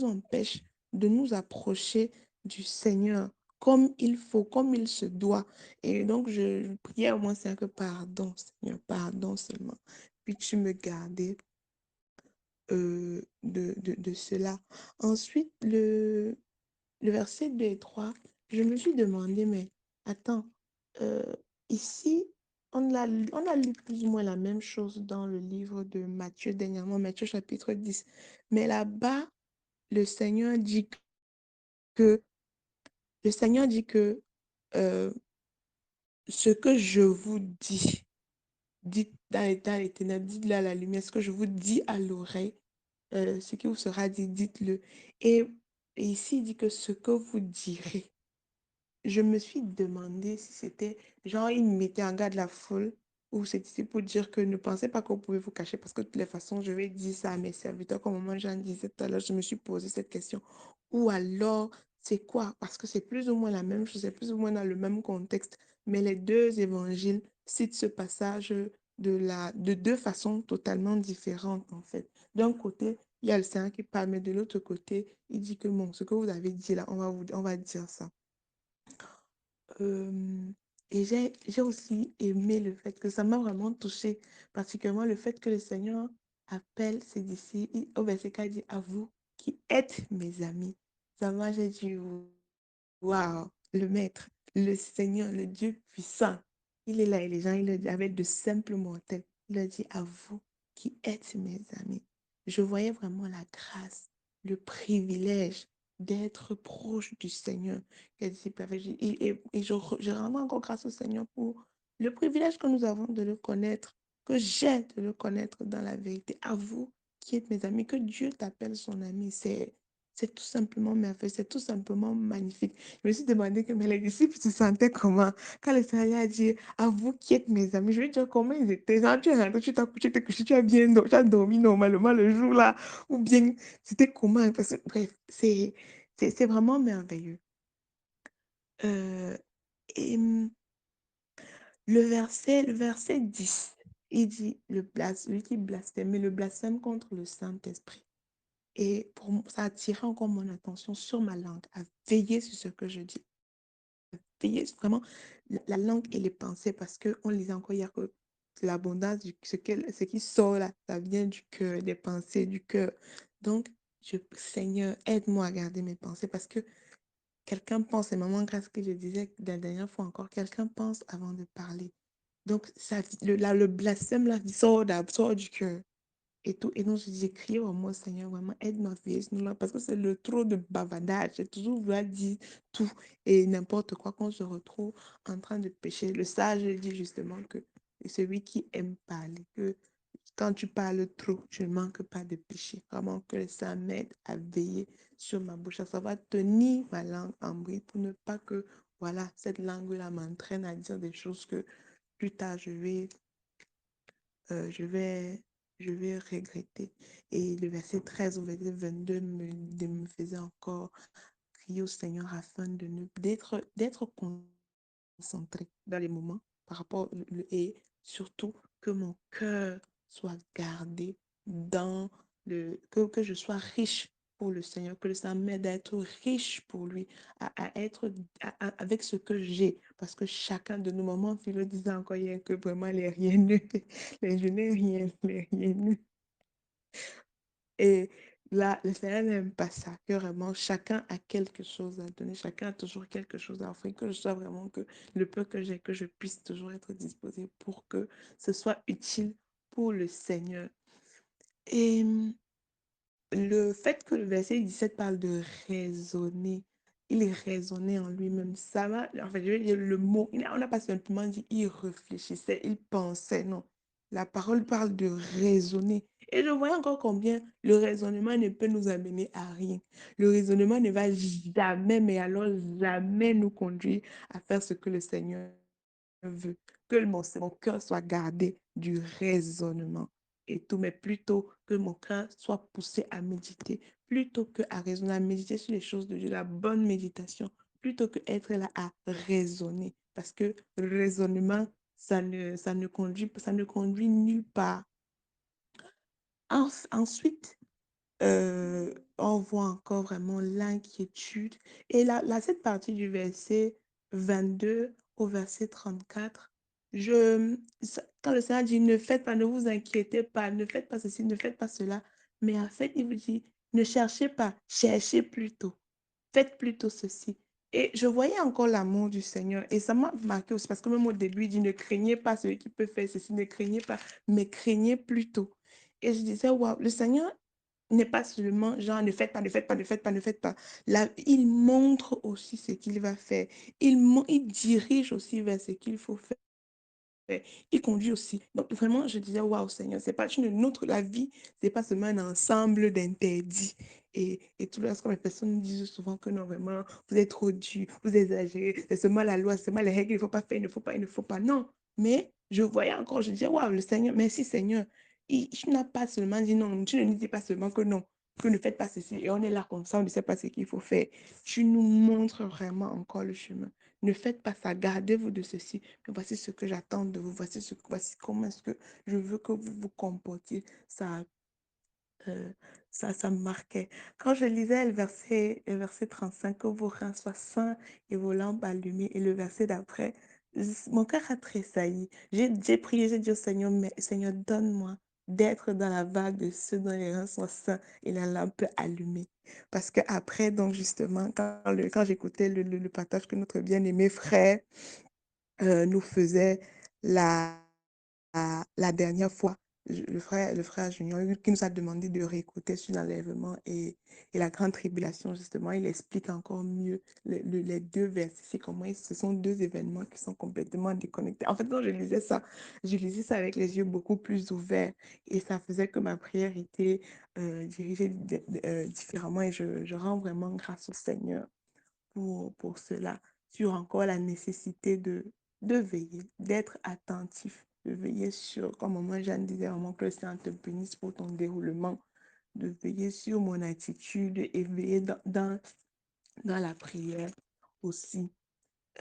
empêche de nous approcher du Seigneur comme il faut, comme il se doit. Et donc, je priais au moins c'est que pardon, Seigneur, pardon seulement. Puis tu me gardais de cela. Ensuite, le verset 2 et 3 je me suis demandé, mais attends, euh, ici, on a lu plus ou moins la même chose dans le livre de Matthieu dernièrement, Matthieu chapitre 10. Mais là-bas, le Seigneur dit que, le Seigneur dit que euh, ce que je vous dis, dites dans les ténèbres, dites-le à la lumière, ce que je vous dis à l'oreille, ce qui vous sera dit, dites-le. Et ici, il dit que ce que vous direz. Je me suis demandé si c'était, genre, il mettait en garde la foule ou c'était pour dire que ne pensez pas que vous pouvez vous cacher parce que de toutes les façons, je vais dire ça à mes serviteurs comme moi j'en disais tout à l'heure, je me suis posé cette question. Ou alors, c'est quoi? Parce que c'est plus ou moins la même chose, c'est plus ou moins dans le même contexte, mais les deux évangiles citent ce passage de deux façons totalement différentes en fait. D'un côté, il y a le Seigneur qui parle, mais de l'autre côté, il dit que bon, ce que vous avez dit là, on va dire ça. Euh, et j'ai aussi aimé le fait que ça m'a vraiment touchée, particulièrement le fait que le Seigneur appelle ses disciples, au verset 4, il dit à vous qui êtes mes amis. Ça m'a, j'ai dit, waouh, le Maître, le Seigneur, le Dieu puissant. Il est là et les gens, il le dit avec de simples mortels. Il a dit à vous qui êtes mes amis. Je voyais vraiment la grâce, le privilège d'être proche du Seigneur. Les disciples avaient dit, et je rends encore grâce au Seigneur pour le privilège que nous avons de le connaître, que j'ai de le connaître dans la vérité. À vous qui êtes mes amis, que Dieu t'appelle son ami, C'est tout simplement merveilleux, c'est tout simplement magnifique. Je me suis demandé que mais les disciples se sentaient comment quand le Seigneur a dit à vous qui êtes mes amis. Je veux dire comment ils étaient. Genre, tu es rentré, tu t'as couché, tu t'es couché, tu as bien tu as dormi normalement le jour là. Ou bien c'était comment? Parce que, bref, c'est vraiment merveilleux. Euh, et le verset 10, il dit celui qui blasphème, mais le blasphème contre le Saint-Esprit. Et ça a attiré encore mon attention sur ma langue, à veiller sur ce que je dis. Veiller vraiment la langue et les pensées, parce qu'on lisait encore hier que l'abondance, ce qui sort là, ça vient du cœur, des pensées du cœur. Donc, Seigneur, aide-moi à garder mes pensées, parce que quelqu'un pense, et maman, grâce que je disais la dernière fois encore, quelqu'un pense avant de parler. Donc, le blasphème là, sort du cœur et tout. Et donc, je dis, crier au moi, Seigneur, vraiment, aide-moi à veiller sur nous là, parce que c'est le trop de bavardage. J'ai toujours voulu dire tout et n'importe quoi qu'on se retrouve en train de pécher. Le sage dit justement que c'est celui qui aime parler, que quand tu parles trop, tu ne manques pas de péché. Vraiment que ça m'aide à veiller sur ma bouche, à savoir tenir ma langue en bride pour ne pas que, voilà, cette langue-là m'entraîne à dire des choses que plus tard euh, je vais, je vais regretter. Et le verset 13 au verset 22 me faisait encore crier au Seigneur afin d'être concentré dans les moments par rapport et surtout que mon cœur soit gardé dans que je sois riche pour le Seigneur, que le Seigneur m'aide à être riche pour lui, à être avec ce que j'ai, parce que chacun de nos moments, Philo disait encore hier que vraiment les rien, les je n'ai rien, les rien. Et là, le Seigneur n'aime pas ça, que vraiment chacun a quelque chose à donner, chacun a toujours quelque chose à offrir, que je sois vraiment que le peu que j'ai, que je puisse toujours être disposé pour que ce soit utile pour le Seigneur. Et le fait que le verset 17 parle de raisonner, il est raisonné en lui-même. Ça va, en fait, je veux dire, le mot, on n'a pas simplement dit il réfléchissait, il pensait, non. La parole parle de raisonner. Et je vois encore combien le raisonnement ne peut nous amener à rien. Le raisonnement ne va jamais, mais alors jamais nous conduire à faire ce que le Seigneur veut. Que mon cœur soit gardé du raisonnement et tout, mais plutôt que mon cœur soit poussé à méditer, plutôt que à raisonner, à méditer sur les choses de Dieu, la bonne méditation, plutôt que être là à raisonner. Parce que le raisonnement, ça ne conduit nulle part. Ensuite, on voit encore vraiment l'inquiétude. Et cette partie du verset 22 au verset 34, quand le Seigneur dit ne faites pas, ne vous inquiétez pas, ne faites pas ceci, ne faites pas cela, mais en fait, il vous dit ne cherchez pas, cherchez plutôt, faites plutôt ceci. Et je voyais encore l'amour du Seigneur et ça m'a marqué aussi parce que même au début, il dit ne craignez pas celui qui peut faire ceci, ne craignez pas, mais craignez plutôt. Et je disais, waouh, le Seigneur n'est pas seulement genre ne faites pas, ne faites pas, ne faites pas, ne faites pas. Là, il montre aussi ce qu'il va faire. Il dirige aussi vers ce qu'il faut faire. Il conduit aussi. Donc vraiment, je disais, waouh, Seigneur, c'est pas la vie, c'est pas seulement un ensemble d'interdits. Et tout le reste, comme les personnes disent souvent que non, vraiment, vous êtes trop dur, vous exagérez, c'est seulement la loi, c'est seulement les règles, il ne faut pas faire, il ne faut pas, il ne faut pas. Non. Mais je voyais encore, je disais, waouh, le Seigneur, merci Seigneur. Tu n'as pas seulement dit non, tu ne nous dis pas seulement que non, que ne faites pas ceci. Et on est là comme ça, on ne sait pas ce qu'il faut faire. Tu nous montres vraiment encore le chemin. Ne faites pas ça, gardez-vous de ceci. Mais voici ce que j'attends de vous. Voici comment est-ce que je veux que vous vous comportiez. Euh, ça me marquait. Quand je lisais le verset 35, que vos reins soient sains et vos lampes allumées, et le verset d'après, mon cœur a tressailli. J'ai prié, j'ai dit au Seigneur, mais Seigneur, donne-moi d'être dans la vague de ceux dont les reins sont sains et la lampe allumée. Parce que après, donc justement, quand j'écoutais le partage que notre bien-aimé frère nous faisait la dernière fois, le frère Junior, qui nous a demandé de réécouter sur l'enlèvement et la grande tribulation, justement, il explique encore mieux les deux versets, c'est comment ce sont deux événements qui sont complètement déconnectés. En fait, quand je lisais ça avec les yeux beaucoup plus ouverts et ça faisait que ma prière était dirigée différemment et je rends vraiment grâce au Seigneur pour cela, sur encore la nécessité de veiller, d'être attentif, de veiller sur, comme maman Jeanne disait, vraiment que le Seigneur te bénisse pour ton déroulement, de veiller sur mon attitude et veiller dans la prière aussi.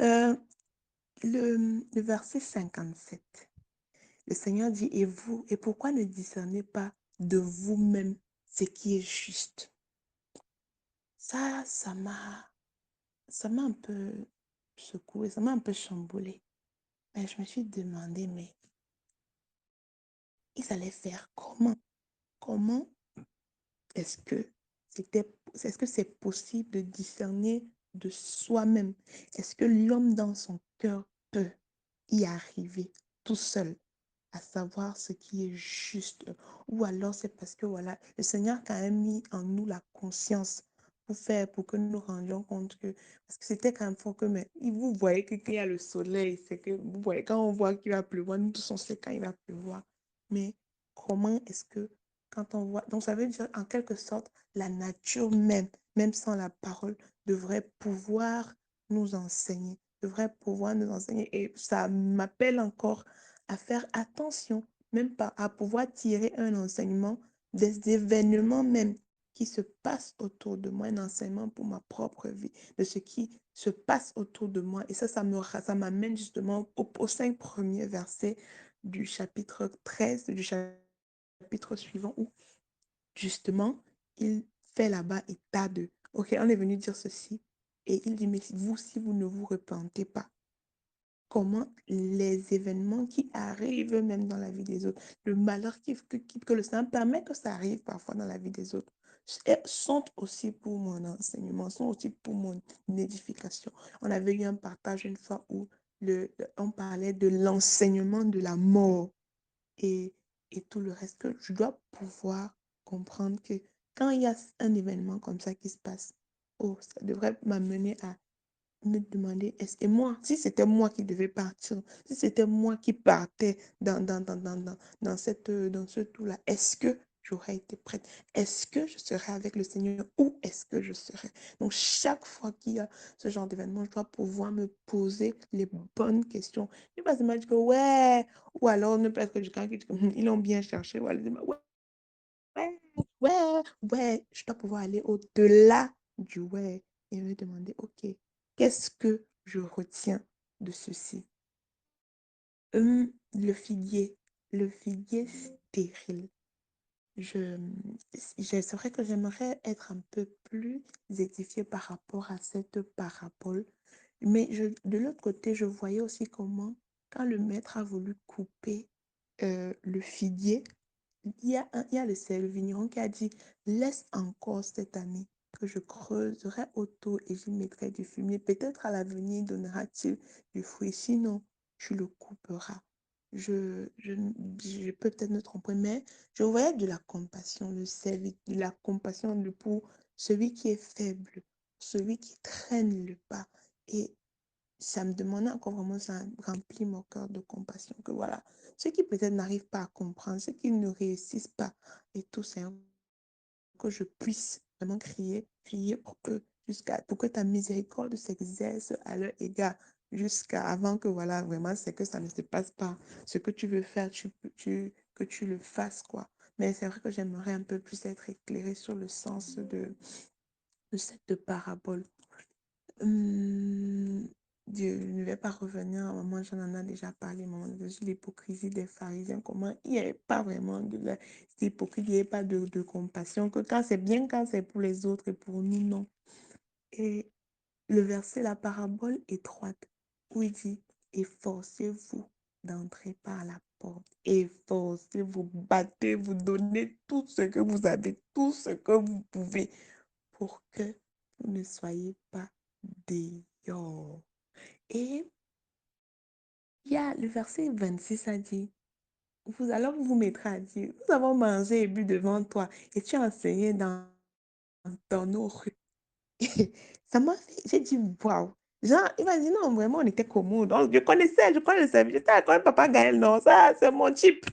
Euh, le verset 57, le Seigneur dit, et vous, et pourquoi ne discernez pas de vous-même ce qui est juste? Ça m'a un peu secoué, ça m'a un peu chamboulé. Mais je me suis demandé, mais ils allaient faire comment? Comment est-ce que est-ce que c'est possible de discerner de soi-même? Est-ce que l'homme dans son cœur peut y arriver tout seul, à savoir ce qui est juste? Ou alors c'est parce que voilà, le Seigneur a quand même mis en nous la conscience pour que nous nous rendions compte que, parce que c'était quand même fort que, mais vous voyez que quand il y a le soleil, c'est que vous voyez, quand on voit qu'il va pleuvoir, nous tous on sait quand il va pleuvoir. Mais comment est-ce que quand on voit, donc ça veut dire en quelque sorte, la nature même, même sans la parole, devrait pouvoir nous enseigner, devrait pouvoir nous enseigner. Et ça m'appelle encore à faire attention, même pas à pouvoir tirer un enseignement des événements même qui se passent autour de moi, un enseignement pour ma propre vie, de ce qui se passe autour de moi. Et ça m'amène justement aux 5 premiers versets du chapitre 13, du chapitre suivant, où justement, il fait là-bas état de, OK, on est venu dire ceci, et il dit, mais si vous ne vous repentez pas, comment les événements qui arrivent même dans la vie des autres, le malheur que le Seigneur permet que ça arrive parfois dans la vie des autres, sont aussi pour mon enseignement, sont aussi pour mon édification. On avait eu un partage une fois où on parlait de l'enseignement de la mort et, et tout le reste, que je dois pouvoir comprendre que quand il y a un événement comme ça qui se passe, oh, ça devrait m'amener à me demander, et moi, si c'était moi qui devais partir, si c'était moi qui partais dans ce tout-là, est-ce que j'aurais été prête? Est-ce que je serais avec le Seigneur? Où est-ce que je serais? Donc, chaque fois qu'il y a ce genre d'événement, je dois pouvoir me poser les bonnes questions. Je ne pas seulement dire que ouais, ou alors ne pas être quelqu'un qui dit que ils l'ont bien cherché, ou alors dire, ouais, ouais, je dois pouvoir aller au-delà du ouais et me demander, OK, qu'est-ce que je retiens de ceci? Le figuier, le figuier stérile. Je, c'est vrai que j'aimerais être un peu plus édifiée par rapport à cette parabole, mais de l'autre côté, je voyais aussi comment, quand le maître a voulu couper le figuier, il y a le vigneron qui a dit, laisse encore cette année que je creuserai autour et j'y mettrai du fumier. Peut-être à l'avenir donnera-t-il du fruit, sinon tu le couperas. Je peux peut-être me tromper, mais je voyais de la compassion, de la compassion pour celui qui est faible, celui qui traîne le pas. Et ça me demandait encore vraiment, ça remplit mon cœur de compassion, que voilà, ceux qui peut-être n'arrivent pas à comprendre, ceux qui ne réussissent pas, et tout, c'est que je puisse vraiment crier pour eux, pour que ta miséricorde s'exerce à leur égard, jusqu'à avant que voilà, vraiment, c'est que ça ne se passe pas. Ce que tu veux faire, que tu le fasses, quoi. Mais c'est vrai que j'aimerais un peu plus être éclairée sur le sens de cette parabole. Hum, je ne vais pas revenir à maman, j'en en ai déjà parlé, maman, sur l'hypocrisie des pharisiens, comment il n'y avait pas vraiment cette hypocrisie, il n'y avait pas de compassion, que quand c'est bien, quand c'est pour les autres et pour nous, non. Et le verset, la parabole étroite, où il dit, efforcez-vous d'entrer par la porte, efforcez-vous, battez, vous donnez tout ce que vous avez, tout ce que vous pouvez, pour que vous ne soyez pas dehors. Et il y a le verset 26 a dit, alors vous vous mettrez à dire, nous avons mangé et bu devant toi et tu as enseigné dans nos rues. Ça m'a fait, j'ai dit, waouh. Genre, il m'a dit, non, vraiment, on était commode. Donc, je connais le service. J'étais quand même Papa Gaël, non, ça, c'est mon type.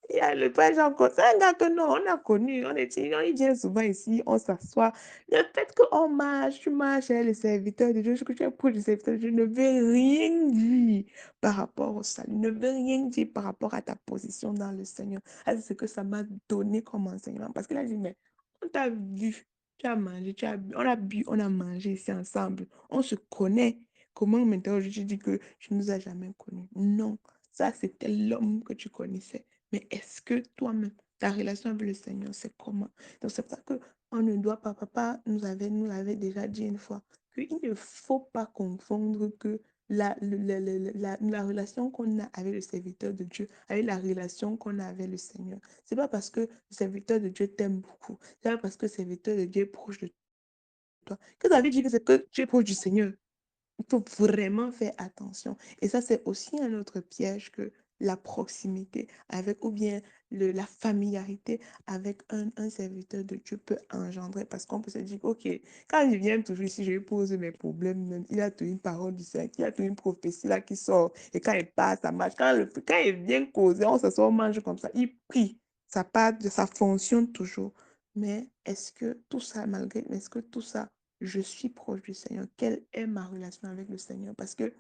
Il y a le père Jean, c'est un gars que non, on a connu, il vient souvent ici, on s'assoit. Le fait qu'on marche, tu marches avec le serviteur de Dieu, que tu es proche du serviteur de Dieu, ne veut rien dire par rapport au salut, ne veut rien dire par rapport à ta position dans le Seigneur. Ah, c'est ce que ça m'a donné comme enseignement. Parce qu'il a dit, mais on t'a vu. Tu as mangé, on a bu, on a mangé ici ensemble. On se connaît. Comment maintenant je te dis que tu ne nous as jamais connus? Non, ça c'était l'homme que tu connaissais. Mais est-ce que toi-même, ta relation avec le Seigneur, c'est comment? Donc c'est pour ça qu'on ne doit pas, papa nous avait déjà dit une fois, qu'il ne faut pas confondre que la relation qu'on a avec le serviteur de Dieu, avec la relation qu'on a avec le Seigneur. C'est pas parce que le serviteur de Dieu t'aime beaucoup. C'est pas parce que le serviteur de Dieu est proche de toi que ça veut dire que c'est que tu es proche du Seigneur. Il faut vraiment faire attention. Et ça, c'est aussi un autre piège que la proximité avec, ou bien la familiarité avec un serviteur de Dieu peut engendrer. Parce qu'on peut se dire, OK, quand il vient toujours ici, je lui pose mes problèmes, même. Il a toujours une parole du Seigneur, il a toujours une prophétie là qui sort. Et quand il passe, ça marche. Quand il vient causer, on s'assoit, on mange comme ça. Il prie. Ça part, ça fonctionne toujours. Mais est-ce que tout ça, est-ce que tout ça je suis proche du Seigneur? Quelle est ma relation avec le Seigneur? Parce que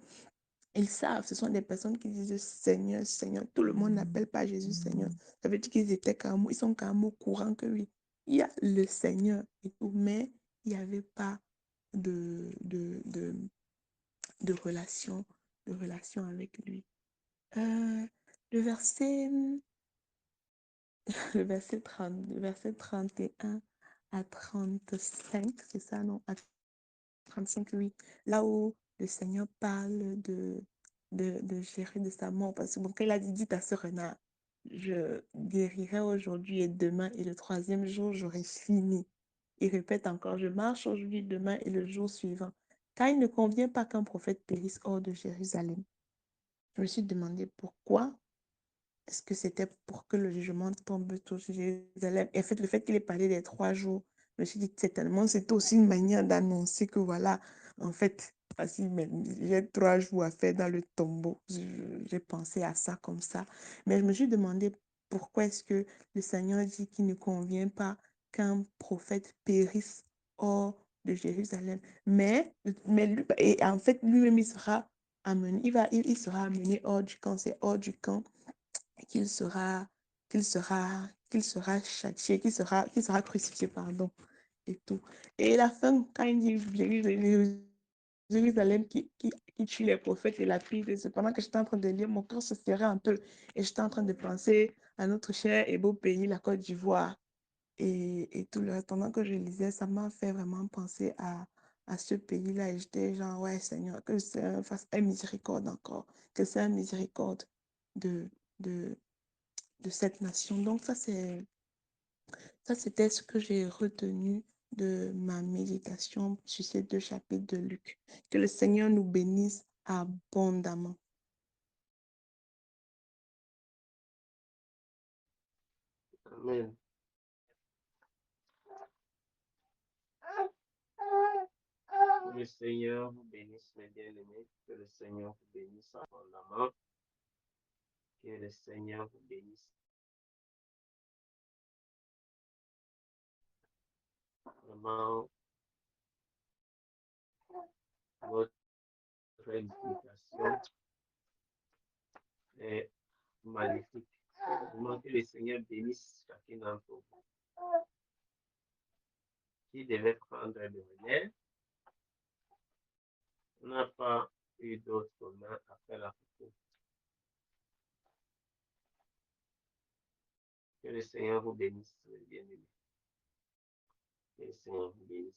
ils savent, ce sont des personnes qui disent Seigneur, Seigneur. Tout le monde n'appelle pas Jésus Seigneur. Ça veut dire qu'ils étaient ils sont quand même au courant que oui, il y a le Seigneur et tout, mais il n'y avait pas de, de, de, relation, de relation avec lui. Euh, le verset, le verset 31 à 35, c'est ça, non? 35, oui, là où le Seigneur parle de gérer de sa mort. Parce que bon, quand il a dit, dis ta sœur Rena, je guérirai aujourd'hui et demain, et le troisième jour, j'aurai fini. Il répète encore, je marche aujourd'hui, demain et le jour suivant. Car il ne convient pas qu'un prophète périsse hors de Jérusalem. Je me suis demandé pourquoi. Est-ce que c'était pour que le jugement tombe sur Jérusalem? Et en fait, le fait qu'il ait parlé des 3 jours, je me suis dit, certainement, c'est aussi une manière d'annoncer que voilà, en fait, voici, mais j'ai 3 jours à faire dans le tombeau. J'ai pensé à ça comme ça. Mais je me suis demandé pourquoi est-ce que le Seigneur dit qu'il ne convient pas qu'un prophète périsse hors de Jérusalem. Et en fait, lui-même, il sera amené, il sera amené hors du camp, c'est hors du camp qu'il sera, qu'il sera châtié, qu'il sera crucifié, pardon, et tout. Et la fin, quand il dit Jérusalem qui tue les prophètes et la fille, pendant que j'étais en train de lire, mon cœur se serrait un peu et j'étais en train de penser à notre cher et beau pays, la Côte d'Ivoire, et tout le reste. Pendant que je lisais, ça m'a fait vraiment penser à ce pays-là et j'étais genre, ouais, Seigneur, que c'est fasse un miséricorde encore, que c'est un miséricorde de, de, de cette nation. Donc ça, c'était ce que j'ai retenu de ma méditation sur ces 2 chapitres de Luc. Que le Seigneur nous bénisse abondamment. Amen. Que le Seigneur vous bénisse, mes bien-aimés. Que le Seigneur vous bénisse abondamment. Que le Seigneur vous bénisse. Vraiment, votre éducation est magnifique. Vraiment que le Seigneur bénisse chacun d'entre vous. Qui devait prendre le relais n'a pas eu d'autre main après la photo. Que le Seigneur vous bénisse, bien-aimés. Que le Seigneur vous bénisse.